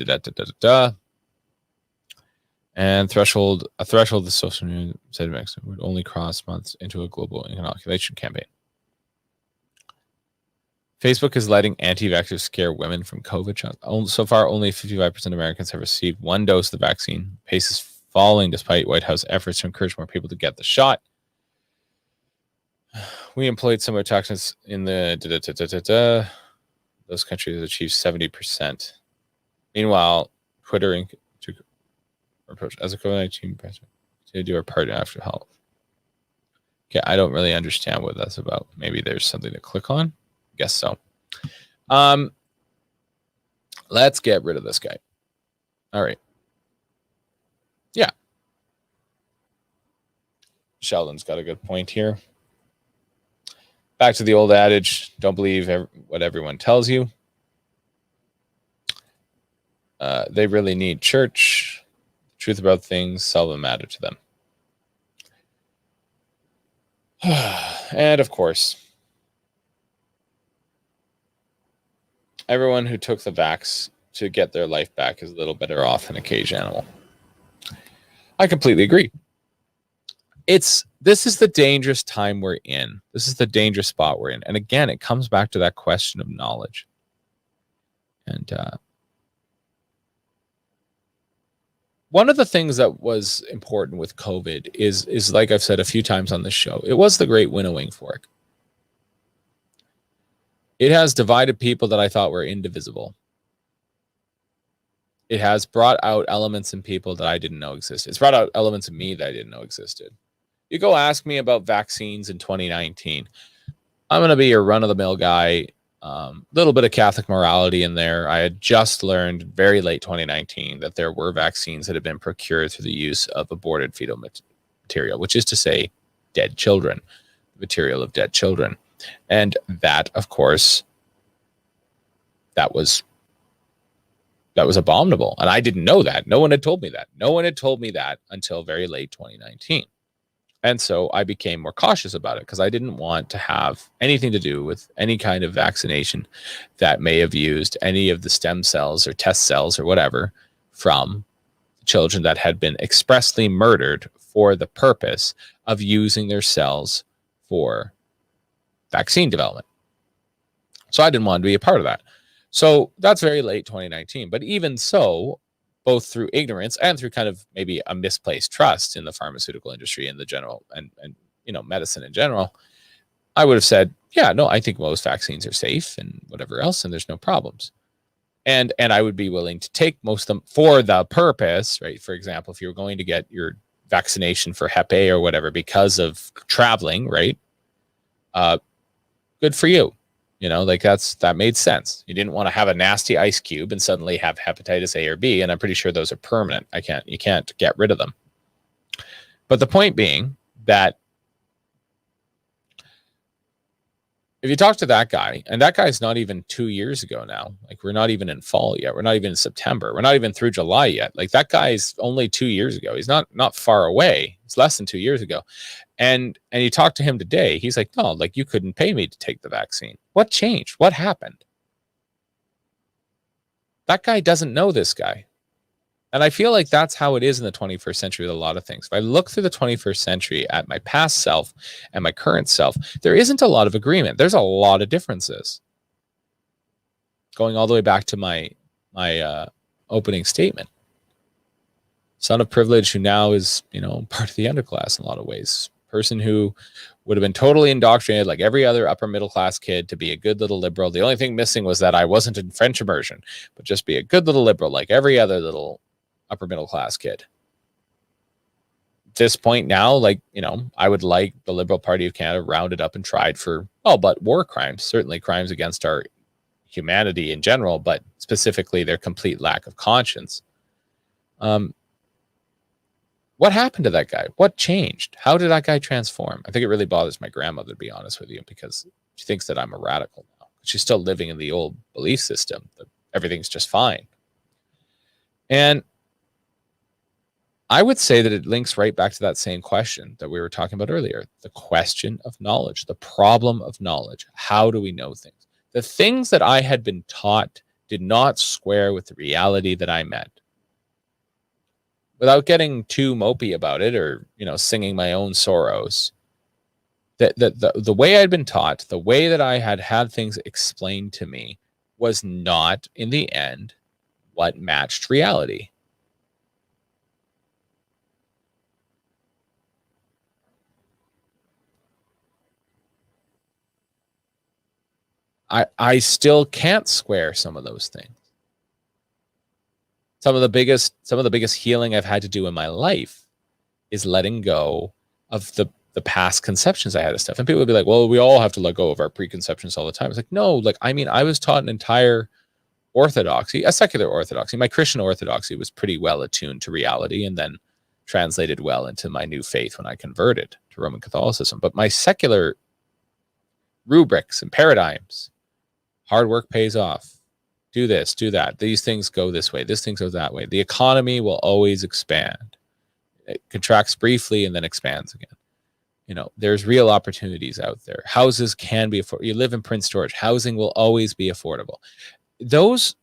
and a threshold of the social media said vaccine would only cross months into a global inoculation campaign. Facebook is letting anti-vaxxers scare women from COVID shots. So far, only 55% of Americans have received one dose of the vaccine. Pace is falling despite White House efforts to encourage more people to get the shot. We employed similar tactics in the those countries achieved 70%. Meanwhile, Twitter took approach as a COVID-19 president to do our part in after health. Okay, I don't really understand what that's about. Maybe there's something to click on. Guess so. Let's get rid of this guy. All right. Yeah. Sheldon's got a good point here. Back to the old adage, don't believe what everyone tells you. They really need church. The truth about things seldom matter to them. And of course, everyone who took the vax to get their life back is a little better off than a cage animal. I completely agree. This is the dangerous time we're in. This is the dangerous spot we're in. And again, it comes back to that question of knowledge. And one of the things that was important with COVID is like I've said a few times on this show, it was the great winnowing fork. It has divided people that I thought were indivisible. It has brought out elements in people that I didn't know existed. It's brought out elements in me that I didn't know existed. You go ask me about vaccines in 2019. I'm going to be your run-of-the-mill guy. Little bit of Catholic morality in there. I had just learned very late 2019 that there were vaccines that had been procured through the use of aborted fetal material, which is to say, dead children, material of dead children. And that, of course, that was abominable. And I didn't know that. No one had told me that. No one had told me that until very late 2019. And so I became more cautious about it because I didn't want to have anything to do with any kind of vaccination that may have used any of the stem cells or test cells or whatever from children that had been expressly murdered for the purpose of using their cells for vaccine development. So I didn't want to be a part of that. So that's very late 2019. But even so, both through ignorance and through kind of maybe a misplaced trust in the pharmaceutical industry and the general and medicine in general, I would have said, yeah, no, I think most vaccines are safe and whatever else, and there's no problems. And I would be willing to take most of them for the purpose, right? For example, if you're going to get your vaccination for Hep A or whatever because of traveling, right? Good for you. That made sense. You didn't want to have a nasty ice cube and suddenly have hepatitis A or B. And I'm pretty sure those are permanent. You can't get rid of them. But the point being that if you talk to that guy, and that guy's not even 2 years ago now, like we're not even in fall yet. We're not even in September. We're not even through July yet. Like that guy's only 2 years ago. He's not far away. It's less than 2 years ago. And you talk to him today, he's like, no, like you couldn't pay me to take the vaccine. What changed? What happened? That guy doesn't know this guy. And I feel like that's how it is in the 21st century with a lot of things. If I look through the 21st century at my past self and my current self, there isn't a lot of agreement. There's a lot of differences. Going all the way back to my opening statement. Son of privilege who now is, part of the underclass in a lot of ways. Person who would have been totally indoctrinated like every other upper middle class kid to be a good little liberal. The only thing missing was that I wasn't in French immersion, but just be a good little liberal like every other little upper middle class kid. At this point now, I would like the Liberal Party of Canada rounded up and tried for but war crimes, certainly crimes against our humanity in general, but specifically their complete lack of conscience. What happened to that guy? What changed? How did that guy transform? I think it really bothers my grandmother, to be honest with you, because she thinks that I'm a radical now. She's still living in the old belief system that everything's just fine. And I would say that it links right back to that same question that we were talking about earlier, the question of knowledge, the problem of knowledge. How do we know things? The things that I had been taught did not square with the reality that I met. Without getting too mopey about it or, singing my own sorrows, the way I'd been taught, the way that I had things explained to me was not, in the end, what matched reality. I still can't square some of those things. Some of the biggest healing I've had to do in my life is letting go of the past conceptions I had of stuff. And people would be like, well, we all have to let go of our preconceptions all the time. It's like, no, I was taught an entire orthodoxy, a secular orthodoxy. My Christian orthodoxy was pretty well attuned to reality and then translated well into my new faith when I converted to Roman Catholicism. But my secular rubrics and paradigms, hard work pays off. Do this, do that. These things go this way. This thing goes that way. The economy will always expand. It contracts briefly and then expands again. There's real opportunities out there. Houses can be affordable. You live in Prince George. Housing will always be affordable. Those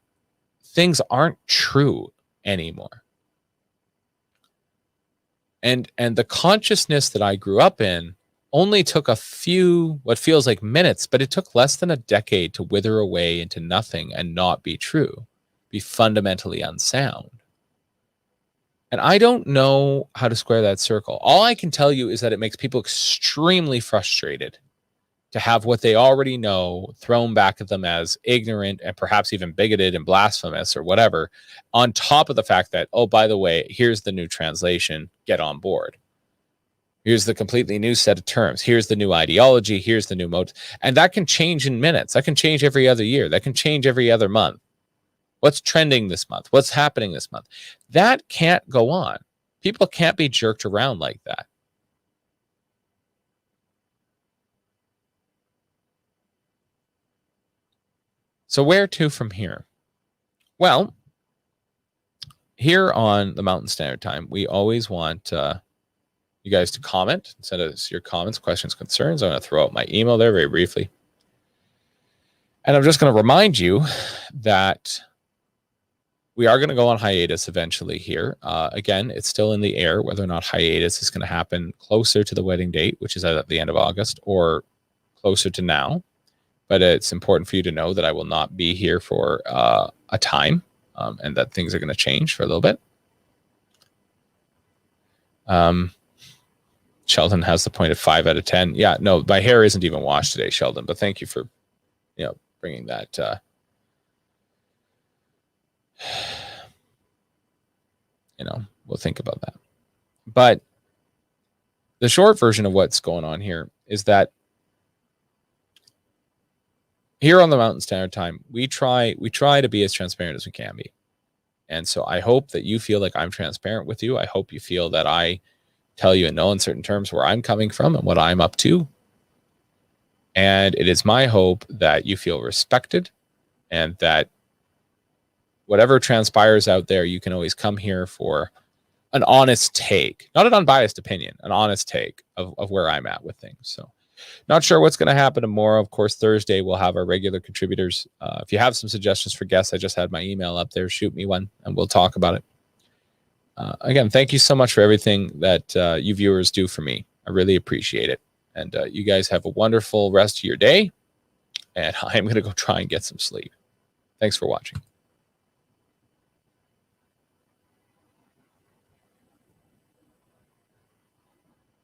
things aren't true anymore. And the consciousness that I grew up in only took a few, what feels like minutes, but it took less than a decade to wither away into nothing and not be true, be fundamentally unsound. And I don't know how to square that circle. All I can tell you is that it makes people extremely frustrated to have what they already know thrown back at them as ignorant and perhaps even bigoted and blasphemous or whatever, on top of the fact that, oh, by the way, here's the new translation, get on board. Here's the completely new set of terms. Here's the new ideology. Here's the new mode. And that can change in minutes. That can change every other year. That can change every other month. What's trending this month? What's happening this month? That can't go on. People can't be jerked around like that. So where to from here? Well, here on the Mountain Standard Time, we always want you guys to comment, send us your comments, questions, concerns. I'm going to throw out my email there very briefly. And I'm just going to remind you that we are going to go on hiatus eventually here. Again, it's still in the air whether or not hiatus is going to happen closer to the wedding date, which is at the end of August, or closer to now. But it's important for you to know that I will not be here for a time and that things are going to change for a little bit. Sheldon has the point of 5 out of 10. Yeah, no, my hair isn't even washed today, Sheldon, but thank you for, bringing that. We'll think about that. But the short version of what's going on here is that here on the Mountain Standard Time, we try to be as transparent as we can be. And so I hope that you feel like I'm transparent with you. I hope you feel that I tell you in no uncertain terms where I'm coming from and what I'm up to. And it is my hope that you feel respected and that whatever transpires out there, you can always come here for an honest take, not an unbiased opinion, an honest take of where I'm at with things. So not sure what's going to happen tomorrow. Of course, Thursday we'll have our regular contributors. If you have some suggestions for guests, I just had my email up there. Shoot me one and we'll talk about it. Again, thank you so much for everything that you viewers do for me. I really appreciate it. And you guys have a wonderful rest of your day. And I'm going to go try and get some sleep. Thanks for watching.